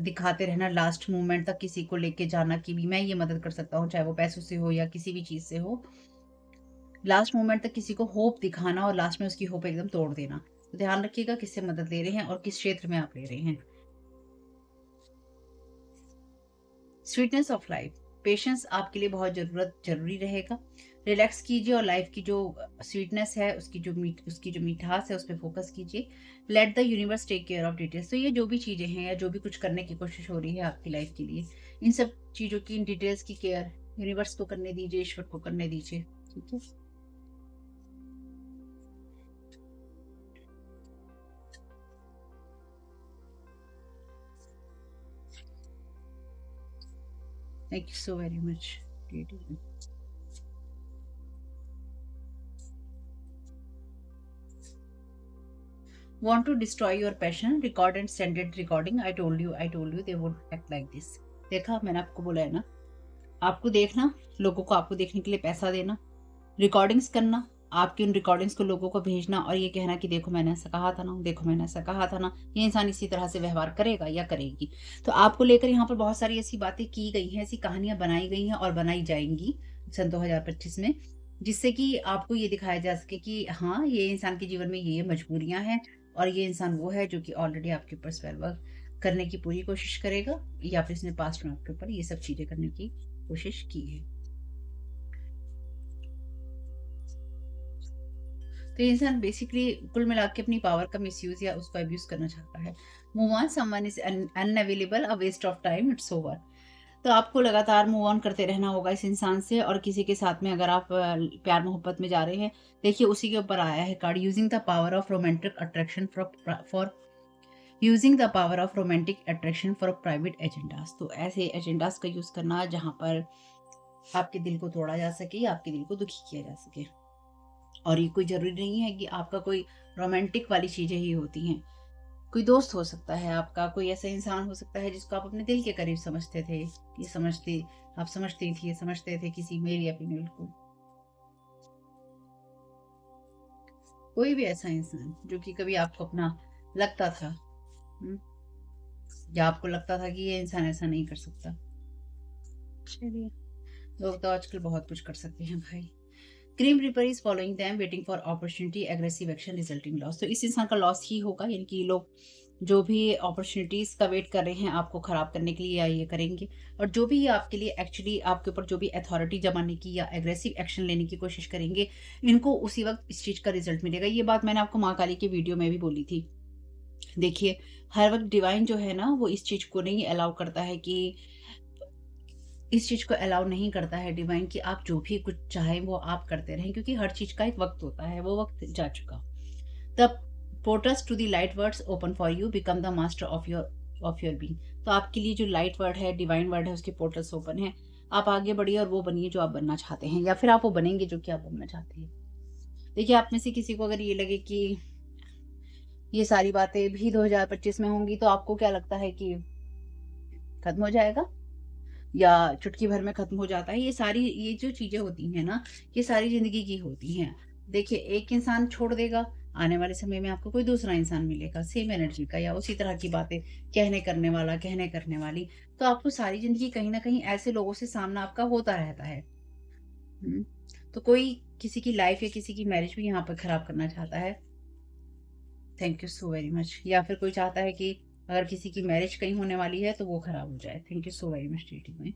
दिखाते रहना, लास्ट मोमेंट तक किसी को लेके जाना कि भी मैं ये मदद कर सकता हूँ, चाहे वो पैसों से हो या किसी भी चीज़ से हो। लास्ट मोमेंट तक किसी को होप दिखाना और लास्ट में उसकी होप एकदम तोड़ देना। तो ध्यान रखिएगा किससे मदद ले रहे हैं और किस क्षेत्र में आप ले रहे हैं। स्वीटनेस ऑफ लाइफ, पेशेंस आपके लिए बहुत ज़रूरी रहेगा। रिलैक्स कीजिए और लाइफ की जो स्वीटनेस है, उसकी जो मिठास है, उस पे फ़ोकस कीजिए। Let the universe take care of details. तो ये जो भी चीज़ें हैं या जो भी कुछ करने की कोशिश हो रही है आपकी लाइफ के लिए, इन सब चीज़ों की, इन डिटेल्स की केयर यूनिवर्स को करने दीजिए, ईश्वर को करने दीजिए। ठीक है? Thank you so very much. Want to destroy your passion, record and send it recording. I told you they would act like this. देखा मैंने आपको बोला है ना, आपको देखना, लोगों को आपको देखने के लिए पैसा देना, रिकॉर्डिंग्स करना, आपकी उन रिकॉर्डिंग्स को लोगों को भेजना और ये कहना कि देखो मैंने ऐसा कहा था ना, देखो मैंने ऐसा कहा था ना, ये इंसान इसी तरह से व्यवहार करेगा या करेगी। तो आपको लेकर यहाँ पर बहुत सारी ऐसी बातें की गई हैं, ऐसी कहानियाँ बनाई गई हैं और बनाई जाएँगी सन 2025 में, जिससे कि आपको ये दिखाया जा सके कि हाँ, ये इंसान के जीवन में ये मजबूरियाँ हैं और ये इंसान वो है जो कि ऑलरेडी आपके ऊपर स्पेल वर्क करने की पूरी कोशिश करेगा या फिर इसने पास्ट में आपके ऊपर ये सब चीज़ें करने की कोशिश की है। तो ये इंसान बेसिकली कुल मिला के अपनी पावर का मिसयूज़ या उसको अब्यूज़ करना चाहता है। Move on, someone is unavailable, a waste of time, it's over. तो आपको लगातार मूव ऑन करते रहना होगा इस इंसान से और किसी के साथ में अगर आप प्यार मोहब्बत में जा रहे हैं, देखिए उसी के ऊपर आया है card, using the power of romantic attraction for using the power of romantic attraction for private agendas. तो ऐसे एजेंडास का यूज़ करना जहाँ पर आपके दिल को तोड़ा जा सके या आपके दिल को दुखी किया जा सके। और ये कोई ज़रूरी नहीं है कि आपका कोई रोमांटिक वाली चीज़ें ही होती हैं। कोई दोस्त हो सकता है आपका, कोई ऐसा इंसान हो सकता है जिसको आप अपने दिल के करीब समझते थे, ये समझते आप समझती थी, ये समझते थे किसी मेल या फीमेल को। कोई भी ऐसा इंसान जो कि कभी आपको अपना लगता था, हुँ, या आपको लगता था कि ये इंसान ऐसा नहीं कर सकता। चलिए, लोग तो आजकल बहुत कुछ कर सकते हैं भाई। Grim reaper is following them waiting for opportunity aggressive action resulting loss. तो इस इंसान का लॉस ही होगा, यानी कि ये लोग जो भी अपॉर्चुनिटीज का वेट कर रहे हैं आपको खराब करने के लिए या ये करेंगे और जो भी ये आपके लिए एक्चुअली आपके ऊपर जो भी अथॉरिटी जमाने की या एग्रेसिव एक्शन लेने की कोशिश करेंगे, इनको उसी वक्त इस चीज़ का रिजल्ट मिलेगा। ये बात मैंने आपको माँ काली की वीडियो में भी बोली थी। देखिए, हर वक्त डिवाइन जो है ना वो इस चीज़ को नहीं अलाउ करता है कि इस चीज़ को अलाउ नहीं करता है डिवाइन कि आप जो भी कुछ चाहें वो आप करते रहें, क्योंकि हर चीज़ का एक वक़्त होता है, वो वक़्त जा चुका। The portals to the light words open for you, become the master of your being. तो आपके लिए जो लाइट वर्ड है, डिवाइन वर्ड है, उसके पोर्टल्स ओपन हैं। आप आगे बढ़िए और वो बनिए जो आप बनना चाहते हैं, या फिर आप वो बनेंगे जो कि आप बनना चाहते हैं। देखिए, आप में से किसी को अगर ये लगे कि ये सारी बातें भी 2025 में होंगी, तो आपको क्या लगता है कि खत्म हो जाएगा? या चुटकी भर में खत्म हो जाता है? ये जो चीज़ें होती हैं ना, ये सारी ज़िंदगी की होती हैं। देखिए, एक इंसान छोड़ देगा, आने वाले समय में आपको कोई दूसरा इंसान मिलेगा, सेम एनर्जी का या उसी तरह की बातें कहने करने वाला, कहने करने वाली। तो आपको सारी ज़िंदगी कहीं न कहीं ऐसे लोगों से सामना आपका होता रहता है। हुँ। तो कोई किसी की लाइफ़ या किसी की मैरिज भी यहाँ पर खराब करना चाहता है। Thank you so very much. या फिर कोई चाहता है कि अगर किसी की मैरिज कहीं होने वाली है, तो वो खराब हो जाए। Thank you so very much reading में।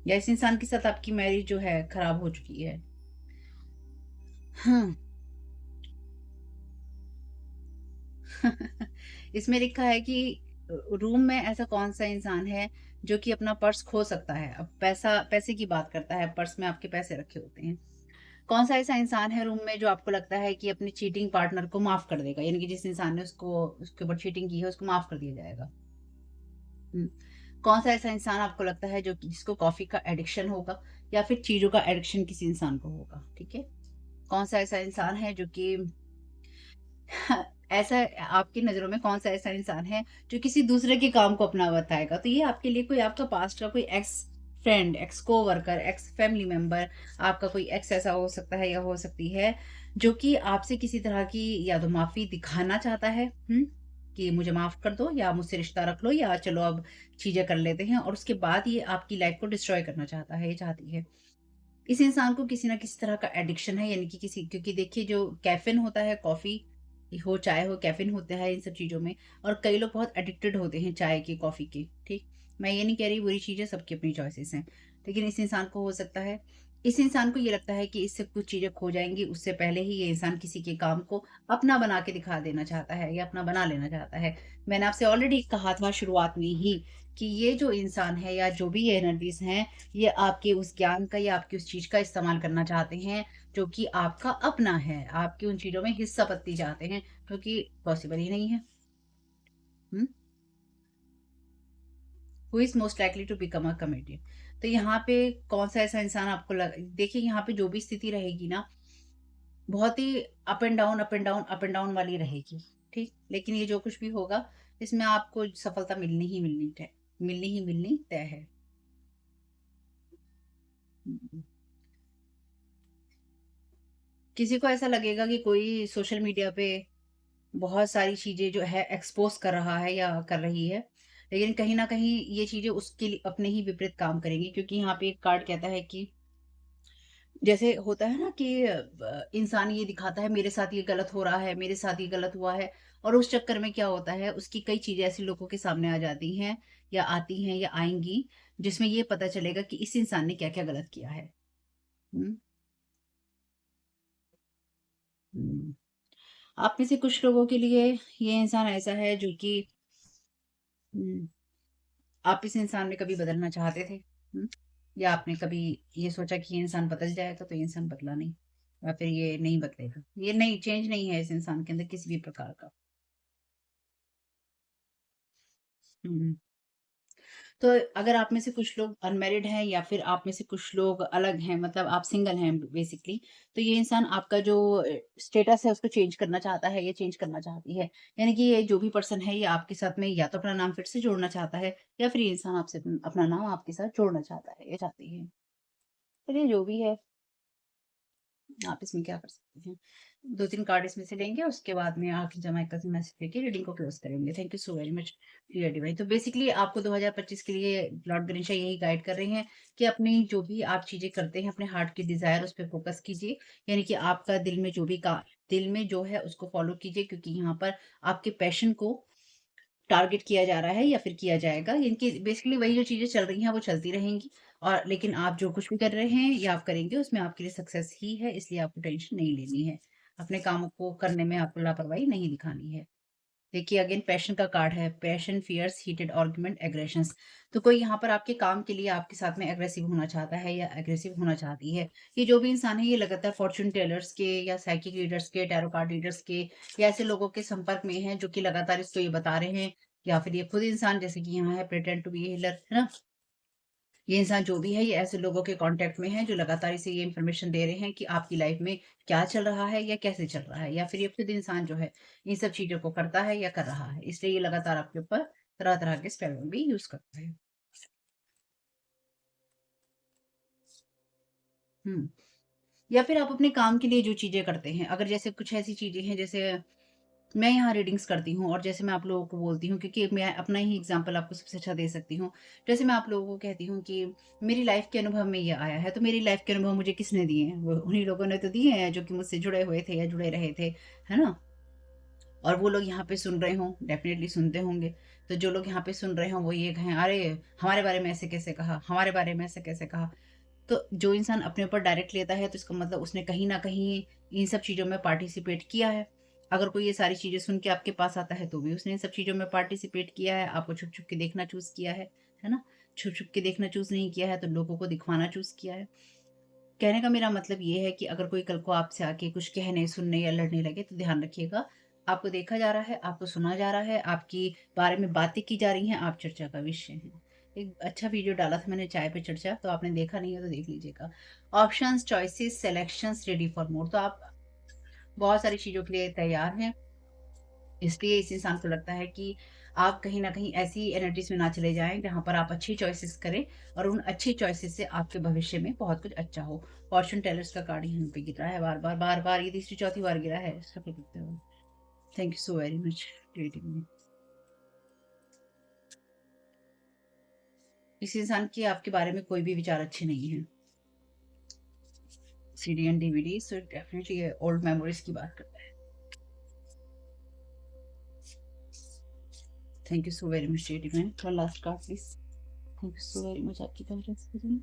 या इस इंसान के साथ आपकी मैरिज जो है खराब हो चुकी है। हाँ। इसमें लिखा है कि रूम में ऐसा कौन-सा इंसान है जो कि अपना पर्स खो सकता है? अब पैसे की बात करता है, पर्स में आपके पैसे रखे होते हैं। कौन-सा ऐसा इंसान है रूम में जो आपको लगता है कि अपने चीटिंग पार्टनर को माफ़ कर देगा? यानी कि जिस इंसान ने उसके ऊपर चीटिंग की है, उसको माफ़ कर दिया जाएगा। हुँ। कौन-सा ऐसा इंसान आपको लगता है जो कि जिसको कॉफ़ी का एडिक्शन होगा या फिर चीज़ों का एडिक्शन किसी इंसान को होगा, ठीक है? कौन-सा ऐसा इंसान है जो कि ऐसा आपकी नज़रों में कौन-सा ऐसा इंसान है जो किसी दूसरे के काम को अपना बताएगा? तो ये आपके लिए कोई आपका पास्ट का कोई x friend, x co-worker, x family member, आपका कोई एक्स ऐसा हो सकता है या हो सकती है, जो कि आपसे किसी तरह की या तो माफ़ी दिखाना चाहता है, कि मुझे माफ़ कर दो या मुझसे रिश्ता रख लो या चलो अब चीज़ें कर लेते हैं, और उसके बाद ये आपकी लाइफ़ को डिस्ट्रॉय करना चाहता है, ये चाहती है। इस इंसान को किसी न किसी तरह का एडिक्शन है, यानी कि किसी, क्योंकि देखिए जो कैफ़ीन होता है, कॉफ़ी हो, चाय हो, कैफ़ीन होता है इन सब चीज़ों में, और कई लोग बहुत एडिक्टेड होते हैं चाय के, कॉफ़ी के, ठीक? मैं ये नहीं कह रही बुरी चीज़ है, सबकी अपनी चॉइसेस हैं। लेकिन इस इंसान को हो सकता है, इस इंसान को ये लगता है कि इससे कुछ चीज़ें खो जाएँगी, उससे पहले ही ये इंसान किसी के काम को अपना बना के दिखा देना चाहता है या अपना बना लेना चाहता है। मैंने आपसे ऑलरेडी कहा था शुरुआत में ही कि ये जो इंसान है या जो भी ये एनर्जीज़ हैं, ये आपके उस ज्ञान का या आपकी उस चीज़ का इस्तेमाल करना चाहते हैं, जो कि आपका अपना है। आपकी उन चीज़ों में हिस्सा पत्ती चाहते हैं, जो कि पॉसिबल ही नहीं है। Hmm? Who is most likely to become a comedian? तो यहाँ पे कौन-सा ऐसा इंसान आपको लग देखिए, यहाँ पे जो भी स्थिति रहेगी ना, बहुत ही up and down, up and down, up and down वाली रहेगी, ठीक? लेकिन ये जो कुछ भी होगा, इसमें आपको सफलता मिलनी ही मिलनी तय है। हुँ। किसी को ऐसा लगेगा कि कोई सोशल मीडिया पे बहुत सारी चीज़ें जो है एक्सपोज़ कर रहा है या कर रही है। लेकिन कहीं न कहीं ये चीज़ें उसके लिए अपने ही विपरीत काम करेंगी, क्योंकि यहाँ पे एक कार्ड कहता है कि जैसे होता है ना कि इंसान ये दिखाता है मेरे साथ ये गलत हो रहा है, मेरे साथ ये गलत हुआ है, और उस चक्कर में क्या होता है, उसकी कई चीज़ें ऐसे लोगों के सामने आ जाती हैं या आती हैं या आएँगी, जिसमें ये पता चलेगा कि इस इंसान ने क्या-क्या गलत किया है। हुँ, हुँ। आप में से कुछ लोगों के लिए ये इंसान ऐसा है जो कि हुँ, आप इस इंसान में कभी बदलना चाहते थे? हुँ? या आपने कभी ये सोचा कि ये इंसान बदल जाएगा, तो ये इंसान बदला नहीं, या फिर ये नहीं बदलेगा? ये नहीं, चेंज नहीं है इस इंसान के अंदर किसी भी प्रकार का। हुँ। तो अगर आप में से कुछ लोग अनमैरिड हैं या फिर आप में से कुछ लोग अलग हैं, मतलब आप सिंगल हैं बेसिकली, तो ये इंसान आपका जो स्टेटस है उसको चेंज करना चाहता है या चेंज करना चाहती है। यानी कि ये जो भी पर्सन है, ये आपके साथ में या तो अपना नाम फिर से जोड़ना चाहता है, या फिर ये इंसान आपसे अपना नाम आपके साथ जोड़ना चाहता है या चाहती है। चलिए, जो भी है, आप इसमें क्या कर सकते हैं। 2-3 कार्ड इसमें से लेंगे, उसके बाद में आखिरी जमा का मैसेज देके रीडिंग को क्लोज़ करेंगे। Thank you so very much dear divine. तो बेसिकली आपको 2025 के लिए लॉर्ड गणेशा यही गाइड कर रहे हैं कि अपनी जो भी आप चीज़ें करते हैं, अपने हार्ट की डिज़ायर उस पे फ़ोकस कीजिए। यानी कि आपका दिल में जो है उसको फ़ॉलो कीजिए, क्योंकि यहाँ पर आपके पैशन को टारगेट किया जा रहा है या फिर किया जाएगा। इनकी बेसिकली वही जो चीज़ें चल रही हैं वो चलती रहेंगी, और लेकिन आप जो कुछ भी कर रहे हैं या आप करेंगे, उसमें आपके लिए सक्सेस ही है, इसलिए आपको टेंशन नहीं लेनी है। अपने कामों को करने में आपको लापरवाही नहीं दिखानी है। देखिए अगेन पैशन का कार्ड है, passion, fierce, heated argument, aggressions. तो कोई यहाँ पर आपके काम के लिए आपके साथ में एग्रेसिव होना चाहता है या एग्रेसिव होना चाहती है। ये जो भी इंसान है ये लगातार फॉर्च्यून टेलर्स के या साइकिक रीडर्स के, टैरो कार्ड रीडर्स के या ऐसे लोगों के संपर्क में है जो कि लगातार इसको ये बता रहे हैं, या फिर ये खुद इंसान जैसे कि यहाँ है pretend to be a healer, है ना? ये इंसान जो भी है ये ऐसे लोगों के कांटेक्ट में है जो लगातार इसे ये इन्फॉर्मेशन दे रहे हैं कि आपकी लाइफ में क्या चल रहा है या कैसे चल रहा है, या फिर ये खुद इंसान जो है इन सब चीज़ों को करता है या कर रहा है। इसलिए ये लगातार आपके ऊपर तरह-तरह के स्पेल भी यूज़ करता है। हुँ। या फिर आप अपने काम के लिए जो चीज़ें करते हैं, अगर जैसे कुछ ऐसी चीज़ें हैं जैसे मैं यहाँ रीडिंग्स करती हूँ और जैसे मैं आप लोगों को बोलती हूँ क्योंकि मैं अपना ही एग्जांपल आपको सबसे अच्छा दे सकती हूँ। जैसे मैं आप लोगों को कहती हूँ कि मेरी लाइफ के अनुभव में ये आया है, तो मेरी लाइफ के अनुभव मुझे किसने दिए हैं? वो उन्हीं लोगों ने तो दिए हैं जो कि मुझसे जुड़े हुए थे या जुड़े रहे थे, है ना? और वो लोग यहाँ पे सुन रहे हों, डेफ़िनेटली सुनते होंगे। तो जो लोग यहाँ पे सुन रहे हों वो ये कहें, "अरे! हमारे बारे में ऐसे कैसे कहा? हमारे बारे में ऐसे कैसे कहा?" तो जो इंसान अपने ऊपर डायरेक्ट लेता है तो इसका मतलब उसने कहीं न कहीं इन सब चीज़ों में पार्टिसिपेट किया है। अगर कोई ये सारी चीज़ें सुन के आपके पास आता है तो भी उसने इन सब चीज़ों में पार्टिसिपेट किया है, आपको छुप-छुप के देखना चूज़ किया है ना? छुप-छुप के देखना चूज़ नहीं किया है तो लोगों को दिखवाना चूज़ किया है। कहने का मेरा मतलब ये है कि अगर कोई कल को आपसे आके कुछ कहने, सुनने या लड़ने लगे तो ध्यान रखिएगा, आपको देखा जा रहा है, आपको सुना जा रहा है, आपकी बारे में बातें की जा रही हैं, आप चर्चा का विषय हैं। एक अच्छा वीडियो डाला था मैंने चाय पे चर्चा, तो आपने देखा नहीं है तो देख लीजिएगा। Options, choices, selections, ready for more. तो आप बहुत सारी चीज़ों के लिए तैयार हैं। इसलिए इस इंसान को लगता है कि आप कहीं न कहीं ऐसी एनर्जीज़ में ना चले जाएँ, जहाँ पर आप अच्छी चॉइसेस करें और उन अच्छी चॉइसेस से आपके भविष्य में बहुत कुछ अच्छा हो। फॉर्च्यून टेलर्स का कार्ड यहाँ पे गिर रहा है बार-बार, बार-बार ये तीसरी चौथी बार गिरा है शफ़ल करते हुए। Thank you so very much reading me. इस इंसान के आपके बारे में कोई भी विचार अच्छे नहीं हैं। CD and DVD so definitely ये ओल्ड मेमोरीज़ की बात करता है। Thank you so very much reading me. One last card please. Thank you so very much आपकी गाइडेंस के लिए।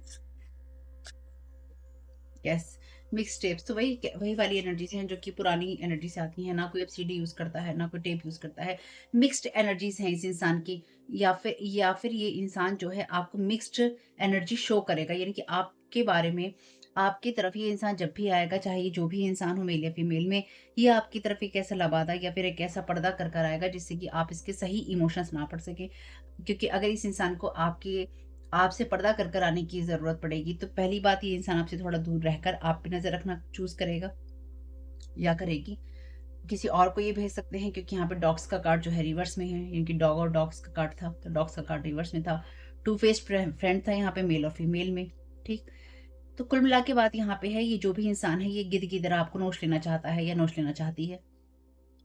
यस, मिक्स टेप्स तो वही वाली एनर्जीज़ हैं जो कि पुरानी एनर्जी से आती हैं, ना कोई अब सीडी यूज़ करता है, ना कोई टेप यूज़ करता है। मिक्स्ड एनर्जीज़ हैं इस इंसान की, या फिर ये इंसान जो है आपको मिक्स्ड एनर्जी शो करेगा, यानी कि आपके बारे में आपकी तरफ ये इंसान जब भी आएगा, चाहे ये जो भी इंसान हो मेल या फीमेल में, ये आपकी तरफ एक ऐसा लबादा या फिर एक ऐसा पर्दा कर कर आएगा जिससे कि आप इसके सही इमोशंस ना पढ़ सकें। क्योंकि अगर इस इंसान को आपसे पर्दा कर कर आने की ज़रूरत पड़ेगी, तो पहली बात ये इंसान आपसे थोड़ा दूर रहकर आप पे नज़र रखना चूज़ करेगा या करेगी। किसी और को ये भेज सकते हैं क्योंकि यहाँ पे डॉग्स का कार्ड जो है रिवर्स में है, यानी कि डॉग और डॉग्स का कार्ड था, तो डॉग्स का कार्ड रिवर्स में था। टू फेस्ड फ्रेंड था यहाँ पे मेल और फीमेल में, ठीक? तो कुल मिला के बात यहाँ पे है ये जो भी इंसान है ये गिद्ध की तरह आपको नोच लेना चाहता है या नोच लेना चाहती है।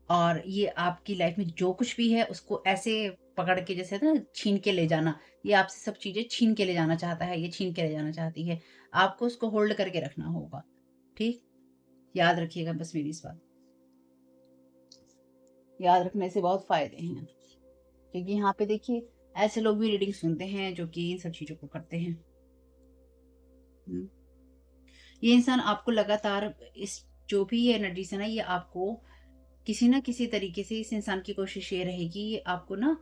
और ये आपकी लाइफ में जो कुछ भी है उसको ऐसे पकड़ के जैसे ना छीन के ले जाना, ये आपसे सब चीज़ें छीन के ले जाना चाहता है, ये छीन के ले जाना चाहती है। आपको उसको होल्ड करके रखना होगा, ठीक? याद रखिएगा बस मेरी इस बात याद रखने से बहुत फ़ायदे हैं। क्योंकि यहाँ पे देखिए ऐसे लोग भी रीडिंग सुनते हैं जो कि इन सब चीज़ों को करते हैं। हुँ। ये इंसान आपको लगातार इस जो भी ये एनर्जीज़ है ना ये आपको किसी न किसी तरीके से इस इंसान की कोशिश ये रहेगी ये आपको ना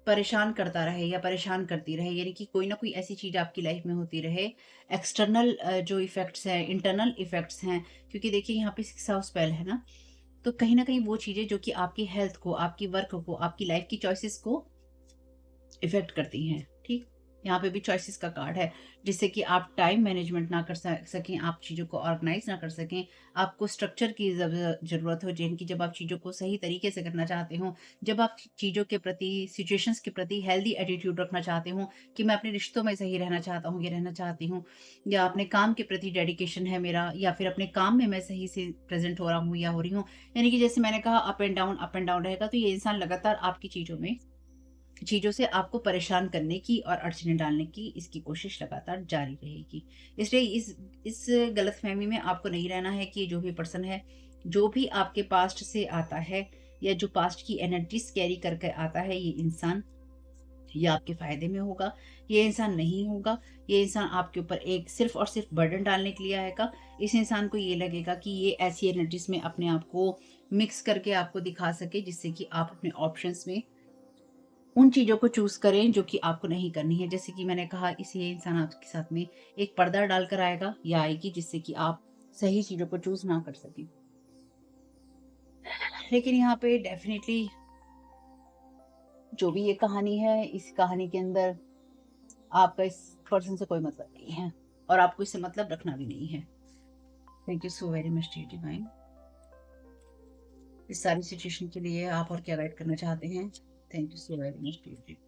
परेशान करता रहे या परेशान करती रहे, यानी कि कोई ना कोई ऐसी चीज़ आपकी लाइफ में होती रहे। एक्सटर्नल जो इफ़ेक्ट्स हैं, इंटरनल इफ़ेक्ट्स हैं, क्योंकि देखिए यहाँ पे 6 हाउस स्पेल है ना, तो कहीं न कहीं वो चीज़ें जो कि आपकी हेल्थ को, आपकी वर्क को, आपकी लाइफ की चॉइसेस को इफ़ेक्ट करती हैं, ठीक? यहाँ पे भी चॉइसेस का कार्ड है, जिससे कि आप टाइम मैनेजमेंट ना कर सकें, आप चीज़ों को ऑर्गनाइज़ ना कर सकें, आपको स्ट्रक्चर की ज़रूरत हो, जिन की जब आप चीज़ों को सही तरीके से करना चाहते हों, जब आप चीज़ों के प्रति, सिचुएशंस के प्रति हेल्दी एटीट्यूड रखना चाहते हों कि मैं अपने रिश्तों में सही रहना चाहता हूँ, ये रहना चाहती हूँ, या अपने काम के प्रति डेडिकेशन है मेरा, या फिर अपने काम में मैं सही से प्रेज़ेंट हो रहा हूँ या हो रही हूँ। यानी कि जैसे मैंने कहा अप एंड डाउन रहेगा, तो ये इंसान लगातार आपकी चीज़ों से आपको परेशान करने की और अड़चनें डालने की इसकी कोशिश लगातार जारी रहेगी। इसलिए इस गलतफ़हमी में आपको नहीं रहना है कि जो भी पर्सन है, जो भी आपके पास्ट से आता है या जो पास्ट की एनर्जीज़ कैरी करके आता है, ये इंसान ये आपके फ़ायदे में होगा, ये इंसान नहीं होगा, ये इंसान आपके ऊपर एक सिर्फ़ और सिर्फ़ बर्डन डालने के लिए आएगा। इस इंसान को ये लगेगा कि ये ऐसी एनर्जीज में अपने आप को मिक्स करके आपको दिखा सके, जिससे कि आप अपने ऑप्शंस में उन चीज़ों को चूज़ करें जो कि आपको नहीं करनी है। जैसे कि मैंने कहा, इसी इंसान आपके साथ में एक पर्दा डालकर आएगा या आएगी, जिससे कि आप सही चीज़ों को चूज़ ना कर सकें। लेकिन यहाँ पे डेफ़िनेटली जो भी ये कहानी है, इस कहानी के अंदर आपका इस पर्सन से कोई मतलब नहीं है और आपको इससे मतलब रखना भी नहीं है। Thank you so very much dear divine. इस सारी सिचुएशन के लिए आप और क्या गाइड करना चाहते हैं? Thank you so very much dear divine.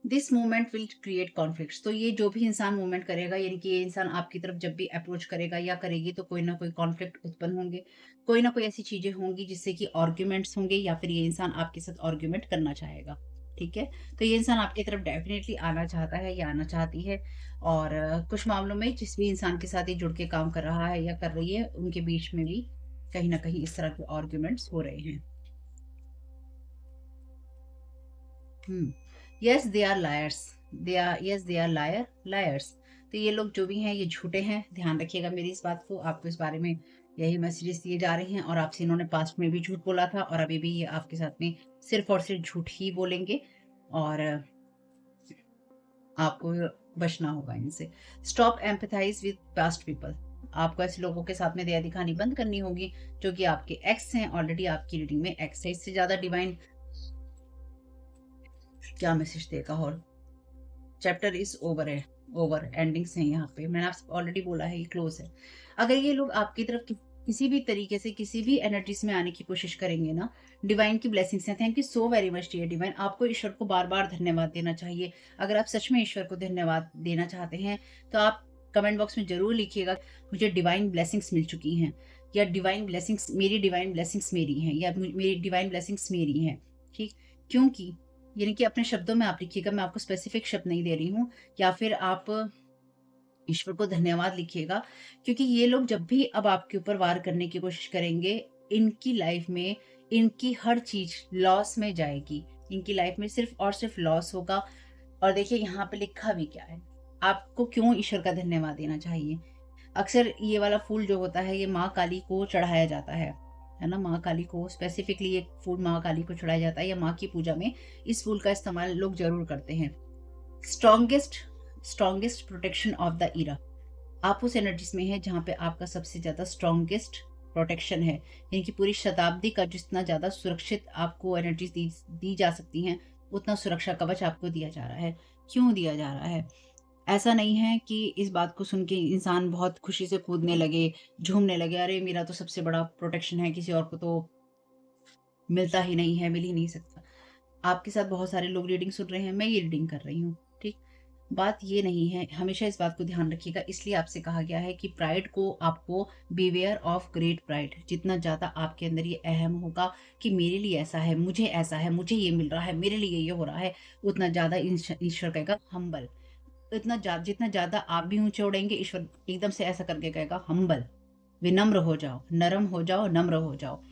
This movement will create conflicts. तो ये जो भी इंसान मूवमेंट करेगा, यानी कि ये इंसान आपकी तरफ जब भी अप्रोच करेगा या करेगी, तो कोई ना कोई कॉन्फ्लिक्ट उत्पन्न होंगे, कोई ना कोई ऐसी चीजें होंगी जिससे कि आर्ग्यूमेंट्स होंगे, या फिर ये इंसान आपके साथ आर्ग्यूमेंट करना चाहेगा। ठीक है, तो ये इंसान आपकी तरफ डेफिनेटली आना चाहता है या आना चाहती है। और कुछ मामलों में जिस भी इंसान के साथ ये जुड़ के काम कर रहा है या कर रही है, उनके बीच में भी कहीं ना कहीं इस तरह के आर्ग्यूमेंट्स हो रहे हैं। Yes they are liars. They are liars. तो ये लोग जो भी हैं, ये झूठे हैं। ध्यान रखिएगा मेरी इस बात को। आपको इस बारे में यही मैसेजेस दिए जा रहे हैं, और आपसे इन्होंने पास्ट में भी झूठ बोला था और अभी भी ये आपके साथ में सिर्फ और सिर्फ झूठ ही बोलेंगे, और आपको बचना होगा इनसे। Stop empathise with past people. आपको ऐसे लोगों के साथ में दया दिखानी बंद करनी होगी जो कि आपके एक्स हैं। ऑलरेडी आपकी रीडिंग में एक्स है। इससे ज्यादा डिवाइन क्या मैसेज देगा? और चैप्टर इज ओवर है, ओवर एंडिंग्स हैं यहाँ पे। मैंने आपसे ऑलरेडी बोला है, ये क्लोज है। अगर ये लोग आपकी तरफ किसी भी तरीके से किसी भी एनर्जीज में आने की कोशिश करेंगे ना, डिवाइन की ब्लेसिंग्स हैं। Thank you so very much dear divine. आपको ईश्वर को बार बार धन्यवाद देना चाहिए। अगर आप सच में ईश्वर को धन्यवाद देना चाहते हैं, तो आप कमेंट बॉक्स में जरूर लिखिएगा, मुझे डिवाइन ब्लेसिंग्स मिल चुकी हैं, या डिवाइन ब्लेसिंग्स मेरी हैं, या मेरी डिवाइन ब्लेसिंग्स मेरी हैं। ठीक, क्योंकि यानी कि अपने शब्दों में आप लिखिएगा, मैं आपको स्पेसिफिक शब्द नहीं दे रही हूँ। या फिर आप ईश्वर को धन्यवाद लिखिएगा, क्योंकि ये लोग जब भी अब आपके ऊपर वार करने की कोशिश करेंगे, इनकी लाइफ में इनकी हर चीज लॉस में जाएगी। इनकी लाइफ में सिर्फ और सिर्फ लॉस होगा। और देखिए यहाँ पे लिखा भी क्या है, आपको क्यों ईश्वर का धन्यवाद देना चाहिए। अक्सर ये वाला फूल जो होता है, ये माँ काली को चढ़ाया जाता है ना। माँ काली को स्पेसिफिकली ये फूल माँ काली को चढ़ाया जाता है, या माँ की पूजा में इस फूल का इस्तेमाल लोग जरूर करते हैं। Strongest strongest protection of the aura. आप उस एनर्जीज में है जहाँ पे आपका सबसे ज्यादा स्ट्रॉन्गेस्ट प्रोटेक्शन है, यानी कि पूरी शताब्दी का जितना ज्यादा सुरक्षित आपको एनर्जीज दी जा सकती हैं, उतना सुरक्षा कवच आपको दिया जा रहा है। क्यों दिया जा रहा है? ऐसा नहीं है कि इस बात को सुन के इंसान बहुत खुशी से कूदने लगे, झूमने लगे, अरे मेरा तो सबसे बड़ा प्रोटेक्शन है, किसी और को तो मिलता ही नहीं है, मिल ही नहीं सकता। आपके साथ बहुत सारे लोग रीडिंग सुन रहे हैं, मैं ये रीडिंग कर रही हूँ। ठीक, बात ये नहीं है। हमेशा इस बात को ध्यान रखिएगा। इसलिए आपसे कहा गया है कि प्राइड को आपको बीवेयर ऑफ ग्रेट प्राइड। जितना ज़्यादा आपके अंदर ये अहम होगा कि मेरे लिए ऐसा है, मुझे ऐसा है, मुझे ये मिल रहा है, मेरे लिए ये हो रहा है, उतना ज़्यादा ईश्वर कहेगा हम्बल। जितना ज़्यादा आप भी ऊंचे उड़ेंगे, ईश्वर एकदम से ऐसा करके कहेगा हम्बल, विनम्र हो जाओ, नरम हो जाओ, नम्र हो जाओ।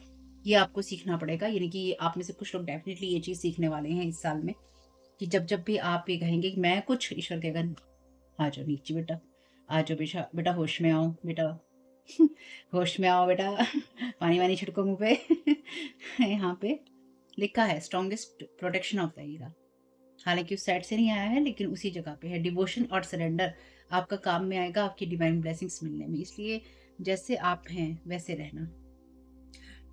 ये आपको सीखना पड़ेगा। यानी कि ये आप में से कुछ लोग डेफिनेटली ये चीज़ सीखने वाले हैं इस साल में, कि जब जब भी आप ये कहेंगे कि मैं कुछ, ईश्वर कहेगा आ जाओ नीचे बेटा, आ जाओ बेटा, बेटा होश में आओ बेटा, होश में आओ बेटा, पानी वानी छिड़को मुंह पे। यहाँ पे लिखा है strongest protection of the aura. हालांकि उस साइड से नहीं आया है, लेकिन उसी जगह पे है। डिवोशन और सरेंडर आपका काम में आएगा आपकी डिवाइन ब्लेसिंग्स मिलने में। इसलिए जैसे आप हैं वैसे रहना।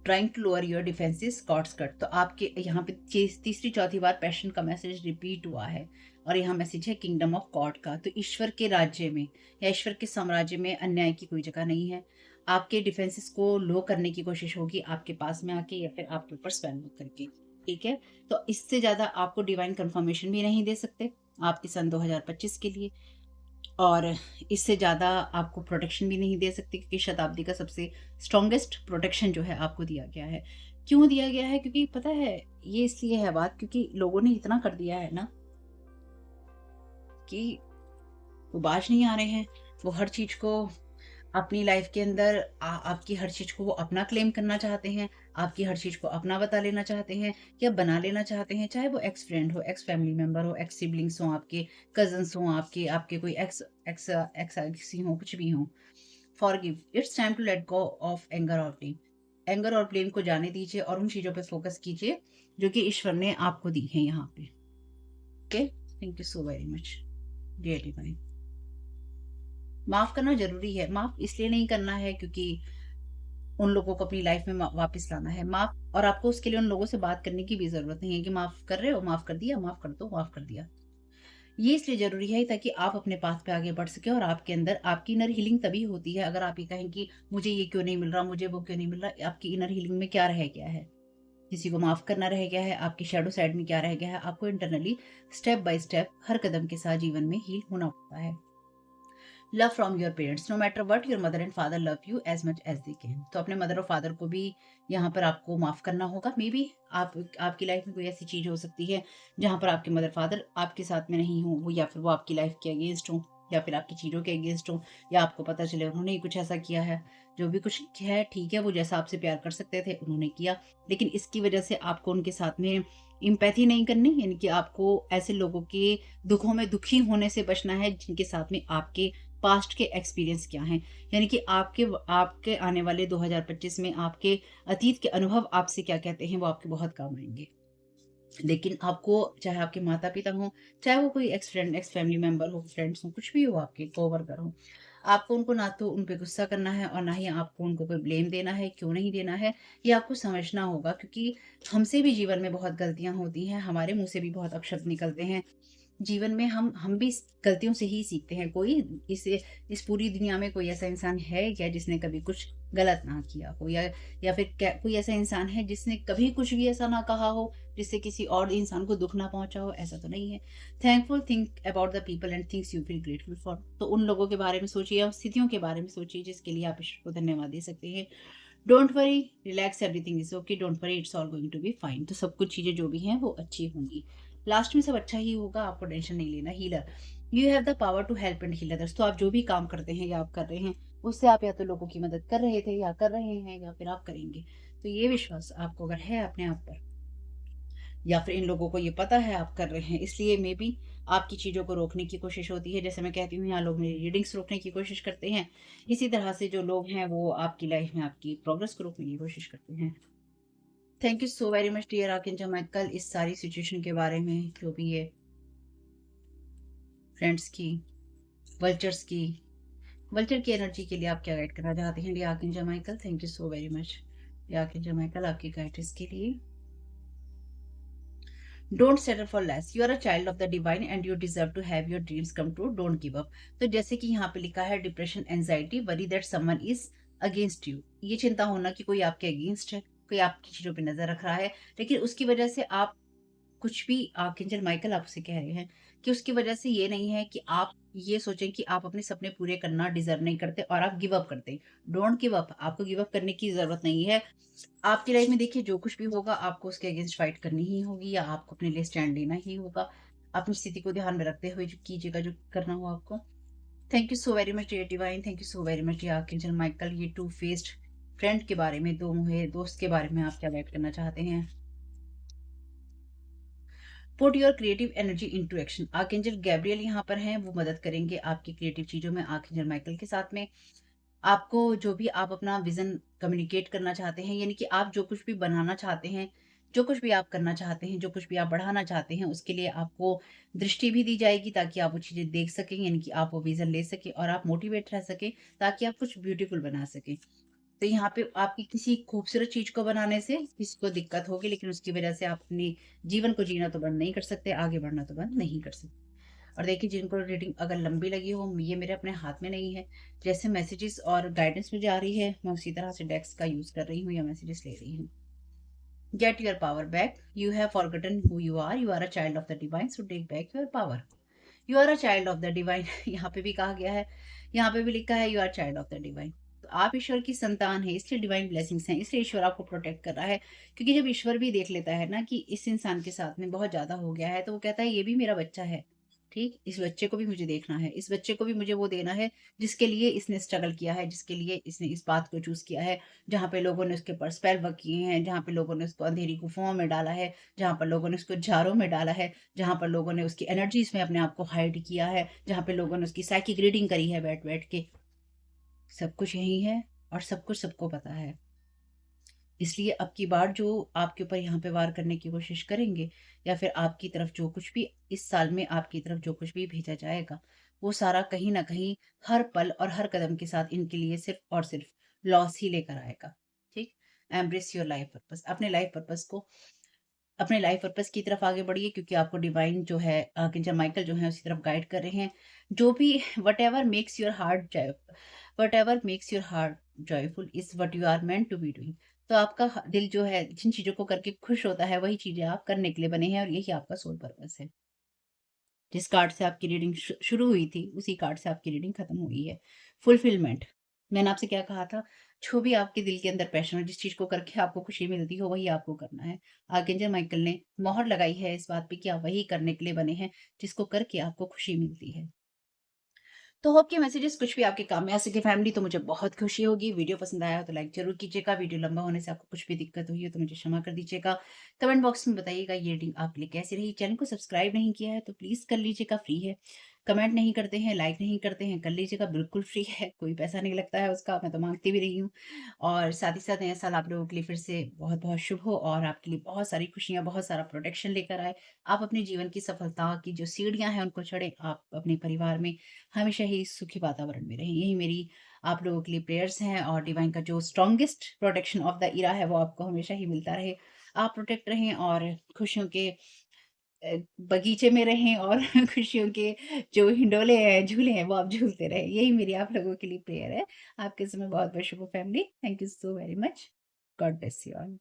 Trying to lower your defences cords cut. तो आपके यहाँ पे तीसरी चौथी बार पैशन का मैसेज रिपीट हुआ है, और यहाँ मैसेज है किंगडम ऑफ गॉड का। तो ईश्वर के राज्य में या ईश्वर के साम्राज्य में अन्याय की कोई जगह नहीं है। आपके डिफेंसेस को लो करने की कोशिश होगी आपके पास में आके, या फिर आपके ऊपर स्पेल करके। ठीक है, तो इससे ज्यादा आपको डिवाइन कंफर्मेशन भी नहीं दे सकते आपके सन 2025 के लिए, और इससे ज़्यादा आपको प्रोटेक्शन भी नहीं दे सकते, क्योंकि शताब्दी का सबसे स्ट्रॉन्गेस्ट प्रोटेक्शन जो है आपको दिया गया है। क्यों दिया गया है? क्योंकि पता है ये इसलिए है बात, क्योंकि लोगों ने इतना कर दिया है ना कि वो बाज नहीं आ रहे हैं। वो हर चीज को अपनी लाइफ के अंदर आपकी हर चीज़ को वो अपना क्लेम करना चाहते हैं, आपकी हर चीज़ को अपना बता लेना चाहते हैं या बना लेना चाहते हैं, चाहे वो एक्स फ्रेंड हो, एक्स फैमिली मेंबर हो, एक्स सिबलिंग्स हों आपके, कज़िन्स हों आपके, आपके कोई एक्स एक्स एक्स किसी हों, कुछ भी हों। Forgive, it's time to let go of anger और ब्लेम। एंगर और ब्लेम को जाने दीजिए और उन चीज़ों पे फ़ोकस कीजिए, जो कि ईश्वर ने आपको दी हैं यहाँ पे। Okay? Thank you so very much, dear divine. माफ़ करना ज़रूरी है, माफ़ इसलिए नहीं करना है क्योंकि उन लोगों को अपनी लाइफ में वापस लाना है। माफ़ और आपको उसके लिए उन लोगों से बात करने की भी ज़रूरत नहीं है कि माफ़ कर रहे हो, माफ़ कर दिया, माफ़ कर दो, माफ़ कर दिया। ये इसलिए ज़रूरी है ताकि आप अपने पाथ पे आगे बढ़ सकें और आपके अंदर आपकी इनर हीलिंग तभी होती है अगर आप ये कहें कि मुझे ये क्यों नहीं मिल रहा, मुझे वो क्यों नहीं मिल रहा। आपकी इनर हीलिंग में क्या रह गया है? किसी को माफ़ करना रह गया है, आपकी शैडो साइड में क्या रह गया है? आपको इंटरनली स्टेप बाय स्टेप हर कदम के साथ जीवन में हील होना पड़ता है। Love from your parents, no matter what your mother and father love you as much as they can. तो अपने मदर और फादर को भी यहाँ पर आपको माफ करना होगा। मे बी आपकी लाइफ में कोई ऐसी चीज हो सकती है जहाँ पर आपके मदर फादर आपके साथ में नहीं हो, वो या फिर वो आपकी लाइफ के अगेंस्ट हो या फिर आपकी चीज़ों के अगेंस्ट हो, या आपको पता चले उन्होंने ही कुछ ऐसा किया है। जो भी कुछ है ठीक है, वो जैसा आपसे प्यार कर सकते थे उन्होंने किया, लेकिन इसकी वजह से आपको उनके साथ में इम्पैथी नहीं करनी, यानी कि आपको ऐसे लोगों के दुखों में दुखी होने से बचना है जिनके साथ में आपके पास्ट के एक्सपीरियंस क्या हैं। यानी कि आपके आपके आने वाले 2025 में आपके अतीत के अनुभव आपसे क्या कहते हैं, वो आपके बहुत काम आएँगे। लेकिन आपको, चाहे आपके माता-पिता हों, चाहे वो कोई x friend, x family member हो, फ्रेंड्स हों, कुछ भी हो, आपके कोवर्कर हों, आपको उनको ना तो उन पे गुस्सा करना है और ना ही आपको उनको कोई ब्लेम देना है, क्यों नहीं देना है, ये आपको समझना होगा क्योंकि हमसे भी जीवन में बहुत गलतियाँ होती हैं, हमारे मुँह से भी बहुत अपशब्द निकलते हैं। जीवन में हम भी गलतियों से ही सीखते हैं। कोई इस पूरी दुनिया में कोई ऐसा इंसान है क्या जिसने कभी कुछ गलत ना किया हो, या फिर क्या कोई ऐसा इंसान है जिसने कभी कुछ भी ऐसा ना कहा हो जिससे किसी और इंसान को दुख ना पहुंचा हो? ऐसा तो नहीं है। Thankful think about the people and things you feel grateful for. तो उन लोगों के बारे में सोचिए, उन स्थितियों के बारे में सोचिए जिसके लिए आप ईश्वर को धन्यवाद दे सकते हैं। Don't worry, relax, everything is okay, don't worry, it's all going to be fine. तो सब कुछ चीजें जो भी हैं वो अच्छी होंगी, लास्ट में सब अच्छा ही होगा, आपको टेंशन नहीं लेना। Healer, you have the power to help and heal others. तो आप जो भी काम करते हैं या आप कर रहे हैं, उससे आप या तो लोगों की मदद कर रहे थे या कर रहे हैं या फिर आप करेंगे। तो ये विश्वास आपको अगर है अपने आप पर, या फिर इन लोगों को ये पता है आप कर रहे हैं, इसलिए मे बी आपकी चीज़ों को रोकने की कोशिश होती है। जैसे मैं कहती हूँ यहाँ लोग मेरी रीडिंग्स रोकने की कोशिश करते हैं, इसी तरह से जो लोग हैं वो आपकी लाइफ में आपकी प्रोग्रेस को रोकने की कोशिश करते हैं। Thank you so very much dear archangel Michael, इस सारी सिचुएशन के बारे में, जो भी है, फ्रेंड्स की, वल्चर्स की, वल्चर की एनर्जी के लिए आप क्या गाइड करना चाहते हैं dear archangel Michael? Thank you so very much dear archangel Michael आपकी गाइडेंस के लिए। Don't settle for less, you are a child of the divine and you deserve to have your dreams come true, don't give up. तो जैसे कि यहाँ पे लिखा है, depression, anxiety, worry that someone is against you. ये चिंता होना कि कोई आपके अगेंस्ट है, कोई आपकी चीजों पे नजर रख रहा है, लेकिन उसकी वजह से आप कुछ भी, आर्कएंजल माइकल आपसे कह रहे हैं कि उसकी वजह से ये नहीं है कि आप ये सोचें कि आप अपने सपने पूरे करना डिजर्व नहीं करते और आप गिव अप करते हैं। डोंट गिव अप, आपको गिव अप करने की जरूरत नहीं है। आपकी लाइफ में देखिए, जो कुछ भी होगा आपको उसके अगेंस्ट फाइट करनी ही होगी या आपको अपने लिए स्टैंड लेना ही होगा। अपनी स्थिति को ध्यान में रखते हुए जो कीजिएगा, जो करना हो आपको। Thank you so very much dear divine, thank you so very much dear archangel Michael. ये टू फेस्ड फ्रेंड के बारे में, दो मुहे दोस्त के बारे में आप क्या गाइड करना चाहते हैं? Put your creative energy into action, archangel Gabriel यहाँ पर हैं, वो मदद करेंगे आपकी क्रिएटिव चीजों में आर्कएंजल माइकल के साथ में। आपको जो भी आप अपना विजन कम्युनिकेट करना चाहते हैं, यानी कि आप जो कुछ भी बनाना चाहते हैं, जो कुछ भी आप करना चाहते हैं, जो कुछ भी आप बढ़ाना चाहते हैं, उसके लिए आपको दृष्टि भी दी जाएगी ताकि आप वो चीजें देख सकें, यानी कि आप वो विजन ले सकें और आप मोटिवेट रह सकें ताकि आप कुछ ब्यूटीफुल बना सकें। तो यहाँ पे आपकी किसी खूबसूरत चीज़ को बनाने से किसी को दिक्कत होगी, लेकिन उसकी वजह से आप अपने जीवन को जीना तो बंद नहीं कर सकते, आगे बढ़ना तो बंद नहीं कर सकते। और देखिए, जिनको रीडिंग अगर लंबी लगी हो, ये मेरे अपने हाथ में नहीं है। जैसे मैसेजेस और गाइडेंस मुझे आ रही है, मैं उसी तरह से डेक्स का यूज़ कर रही हूँ या मैसेजेस ले रही हूँ। Get your power back, you have forgotten who you are a child of the divine, so take back your power. You are a child of the divine यहाँ पे भी कहा गया है, यहाँ पे भी लिखा है you are child of the divine. तो आप ईश्वर की संतान है, इसलिए डिवाइन ब्लेसिंग्स हैं, इसलिए ईश्वर आपको प्रोटेक्ट कर रहा है। क्योंकि जब ईश्वर भी देख लेता है ना कि इस इंसान के साथ में बहुत ज्यादा हो गया है, तो वो कहता है ये भी मेरा बच्चा है, ठीक? इस बच्चे को भी मुझे देखना है, इस बच्चे को भी मुझे वो देना है जिसके लिए इसने स्ट्रगल किया है, जिसके लिए इसने इस बात को चूज़ किया है, जहाँ पे लोगों ने उसके ऊपर स्पेल वर्क किए हैं, जहाँ पे लोगों ने उसको अंधेरी गुफ़ाओं में डाला है, जहाँ पर लोगों ने उसको जारों में डाला है, जहाँ पर लोगों ने उसकी एनर्जीज़ में अपने आप को हाइड किया है, जहाँ पे लोगों ने उसकी साइकिक रीडिंग करी है बैठ-बैठ के। सब कुछ यही है और सब कुछ सबको पता है। इसलिए अब की बार जो आपके ऊपर यहाँ पे वार करने की कोशिश करेंगे या फिर आपकी तरफ जो कुछ भी इस साल में आपकी तरफ जो कुछ भी भेजा जाएगा, वो सारा कहीं न कहीं हर पल और हर कदम के साथ इनके लिए सिर्फ़ और सिर्फ़ लॉस ही लेकर आएगा। ठीक? Embrace your life purpose. अपने लाइफ पर्पस की तरफ आगे बढ़िए क्योंकि आपको डिवाइन जो है आर्कएंजल माइकल जो है उसी तरफ गाइड कर रहे हैं। जो भी whatever makes your heart joy whatever makes your heart joyful is what you are meant to be doing. तो आपका दिल जो है जिन चीज़ों को करके खुश होता है वही चीज़ें आप करने के लिए बने हैं और यही आपका सोल पर्पस है। जिस कार्ड से आपकी रीडिंग शुरू हुई थी, उसी कार्ड से आपकी रीडिंग खत्म हुई है। फुलफिलमेंट। मैंने आपसे क्या कहा था? जो भी आपके दिल के अंदर पैशन हो, जिस चीज़ को करके आपको खुशी मिलती हो, वही आपको करना है। आर्कएंजल माइकल ने मोहर लगाई है इस बात पे कि आप वही करने के लिए बने हैं, जिसको करके आपको खुशी मिलती है। तो होप कि मैसेजेस कुछ भी आपके काम में आ सके फैमिली, तो मुझे बहुत खुशी होगी। वीडियो पसंद आया हो तो लाइक ज़रूर कीजिएगा। वीडियो लंबा होने से आपको कुछ भी दिक्कत हुई हो तो मुझे क्षमा कर दीजिएगा। कमेंट बॉक्स में बताइएगा ये रीडिंग आपके लिए कैसी रही। चैनल को सब्सक्राइब नहीं किया है तो प्लीज़ कर लीजिएगा, फ्री है। कमेंट नहीं करते हैं, लाइक नहीं करते हैं, कर लीजिएगा, बिल्कुल फ्री है। कोई पैसा नहीं लगता है उसका, मैं तो माँगती भी रही हूँ। और साथ ही साथ नया साल आप लोगों के लिए फिर से बहुत-बहुत शुभ हो और आपके लिए बहुत सारी खुशियाँ, बहुत सारा प्रोटेक्शन लेकर आए। आप अपने जीवन की सफलता की जो सीढ़ियाँ हैं उनको चढ़ें। आप अपने परिवार में हमेशा ही सुखी वातावरण में रहें। यही मेरी आप लोगों के लिए प्रेयर्स हैं और डिवाइन का जो strongest protection of the aura है वो आपको हमेशा ही मिलता रहे। आप प्रोटेक्ट रहें और खुशियों के बगीचे में रहें और खुशियों के जो हिंडोले हैं, झूले हैं वो आप झूलते रहें। यही मेरी आप लोगों के लिए प्रेयर है। आपके समय बहुत-बहुत शुभ हो family. Thank you so very much. God bless you all.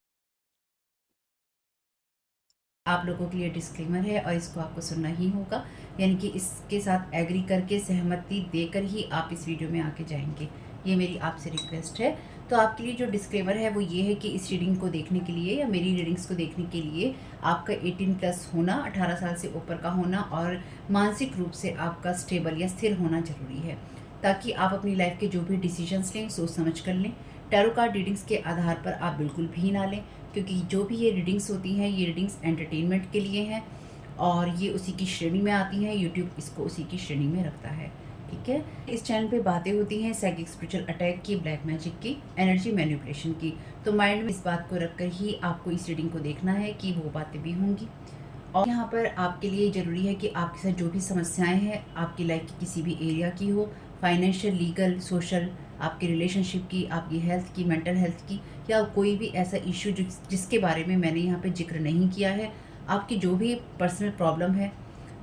आप लोगों के लिए डिस्क्लेमर है और इसको आपको सुनना ही होगा, यानी कि इसके साथ एग्री करके सहमति देकर ही आप इस वीडियो में आके जाएंगे। ये मेरी आपसे रिक्वेस्ट है। तो आपके लिए जो डिस्क्लेमर है वो ये है कि इस रीडिंग को देखने के लिए या मेरी रीडिंग्स को देखने के लिए आपका 18+ होना, 18 साल से ऊपर का होना और मानसिक रूप से आपका स्टेबल या स्थिर होना ज़रूरी है, ताकि आप अपनी लाइफ के जो भी डिसीजंस लें सोच समझ कर लें। टैरो कार्ड रीडिंग्स के आधार पर आप बिल्कुल भी ना लें, क्योंकि जो भी ये रीडिंग्स होती हैं ये रीडिंग्स एंटरटेनमेंट के लिए हैं और ये उसी की श्रेणी में आती हैं। यूट्यूब इसको उसी की श्रेणी में रखता है। ठीक है? इस चैनल पे बातें होती हैं साइकिक स्पिरिचुअल अटैक की, ब्लैक मैजिक की, एनर्जी मैनिपुलेशन की। तो माइंड में इस बात को रखकर ही आपको इस रीडिंग को देखना है कि वो बातें भी होंगी। और यहाँ पर आपके लिए ज़रूरी है कि आपके साथ जो भी समस्याएं हैं आपकी लाइफ की किसी भी एरिया की हो, फाइनेंशियल, लीगल, सोशल, आपकी रिलेशनशिप की, आपकी हेल्थ की, मेंटल हेल्थ की, या कोई भी ऐसा इश्यू जिसके बारे में मैंने यहाँ पे जिक्र नहीं किया है, आपकी जो भी पर्सनल प्रॉब्लम है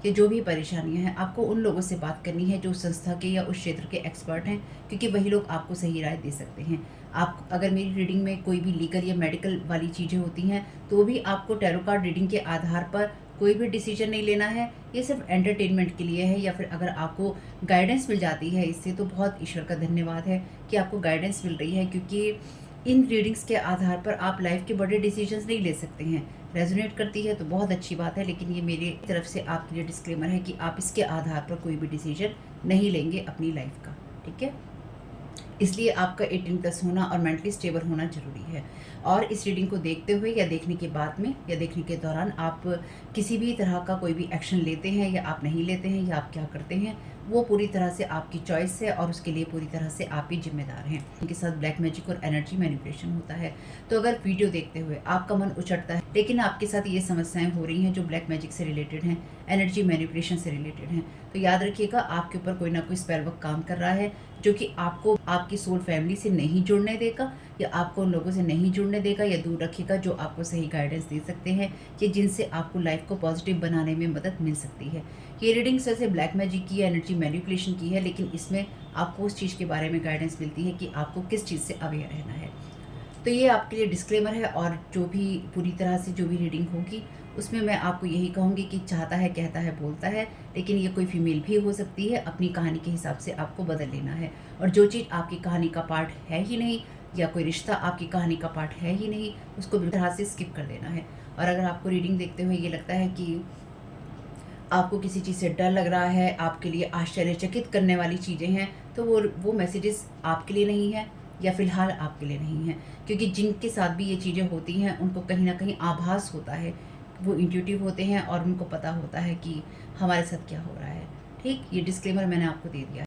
या जो भी परेशानियां हैं, आपको उन लोगों से बात करनी है जो उस संस्था के या उस क्षेत्र के एक्सपर्ट हैं, क्योंकि वही लोग आपको सही राय दे सकते हैं। आप अगर मेरी रीडिंग में कोई भी लीगल या मेडिकल वाली चीज़ें होती हैं तो भी आपको टैरो कार्ड रीडिंग के आधार पर कोई भी डिसीजन नहीं लेना है। ये सिर्फ एंटरटेनमेंट के लिए है, या फिर अगर आपको गाइडेंस मिल जाती है इससे तो बहुत ईश्वर का धन्यवाद है कि आपको गाइडेंस मिल रही है, क्योंकि इन रीडिंग्स के आधार पर आप लाइफ के बड़े डिसीजंस नहीं ले सकते हैं। रेजोनेट करती है तो बहुत अच्छी बात है, लेकिन ये मेरी तरफ से आपके लिए डिस्क्लेमर है कि आप इसके आधार पर कोई भी डिसीजन नहीं लेंगे अपनी लाइफ का। ठीक है? इसलिए आपका 18+ होना और मेंटली स्टेबल होना ज़रूरी है। और इस रीडिंग को देखते हुए या देखने के बाद में या देखने के दौरान आप किसी भी तरह का कोई भी एक्शन लेते हैं या आप नहीं लेते हैं या आप क्या करते हैं, वो पूरी तरह से आपकी चॉइस है और उसके लिए पूरी तरह से आप ही जिम्मेदार हैं। उनके साथ ब्लैक मैजिक और एनर्जी मैनिपुलेशन होता है। तो अगर वीडियो देखते हुए आपका मन उचटता है लेकिन आपके साथ ये समस्याएं हो रही हैं जो ब्लैक मैजिक से रिलेटेड हैं, एनर्जी मैनिपुलेशन से रिलेटेड हैं, तो याद रखिएगा आपके ऊपर कोई ना कोई स्पेल वर्क काम कर रहा है जो कि आपको आपकी सोल फैमिली से नहीं जुड़ने देगा या आपको उन लोगों से नहीं जुड़ने देगा या दूर रखेगा जो आपको सही गाइडेंस दे सकते हैं या जिनसे आपको लाइफ को पॉजिटिव बनाने में मदद मिल सकती है। ये रीडिंग वैसे ब्लैक मैजिक की है, एनर्जी मैनिपुलेशन की है, लेकिन इसमें आपको उस चीज़ के बारे में गाइडेंस मिलती है कि आपको किस चीज़ से अवेयर रहना है। तो ये आपके लिए डिस्क्लेमर है और जो भी पूरी तरह से जो भी रीडिंग होगी उसमें मैं आपको यही कहूँगी कि चाहता है, कहता है, बोलता है, लेकिन ये कोई फीमेल भी हो सकती है। अपनी कहानी के हिसाब से आपको बदल लेना है और जो चीज़ आपकी कहानी का पार्ट है ही नहीं या कोई रिश्ता आपकी कहानी का पार्ट है ही नहीं, उसको बिल्कुल तरह से स्किप कर देना है। और अगर आपको रीडिंग देखते हुए ये लगता है कि आपको किसी चीज़ से डर लग रहा है, आपके लिए आश्चर्यचकित करने वाली चीज़ें हैं, तो वो मैसेजेस आपके लिए नहीं है या फ़िलहाल आपके लिए नहीं है। क्योंकि जिनके साथ भी ये चीज़ें होती हैं, उनको कहीं न कहीं आभास होता है। वो इंट्यूटिव होते हैं और उनको पता होता है कि हमारे साथ क्या हो रहा है। ठीक? ये डिस्क्लेमर मैंने आपको दे दिया।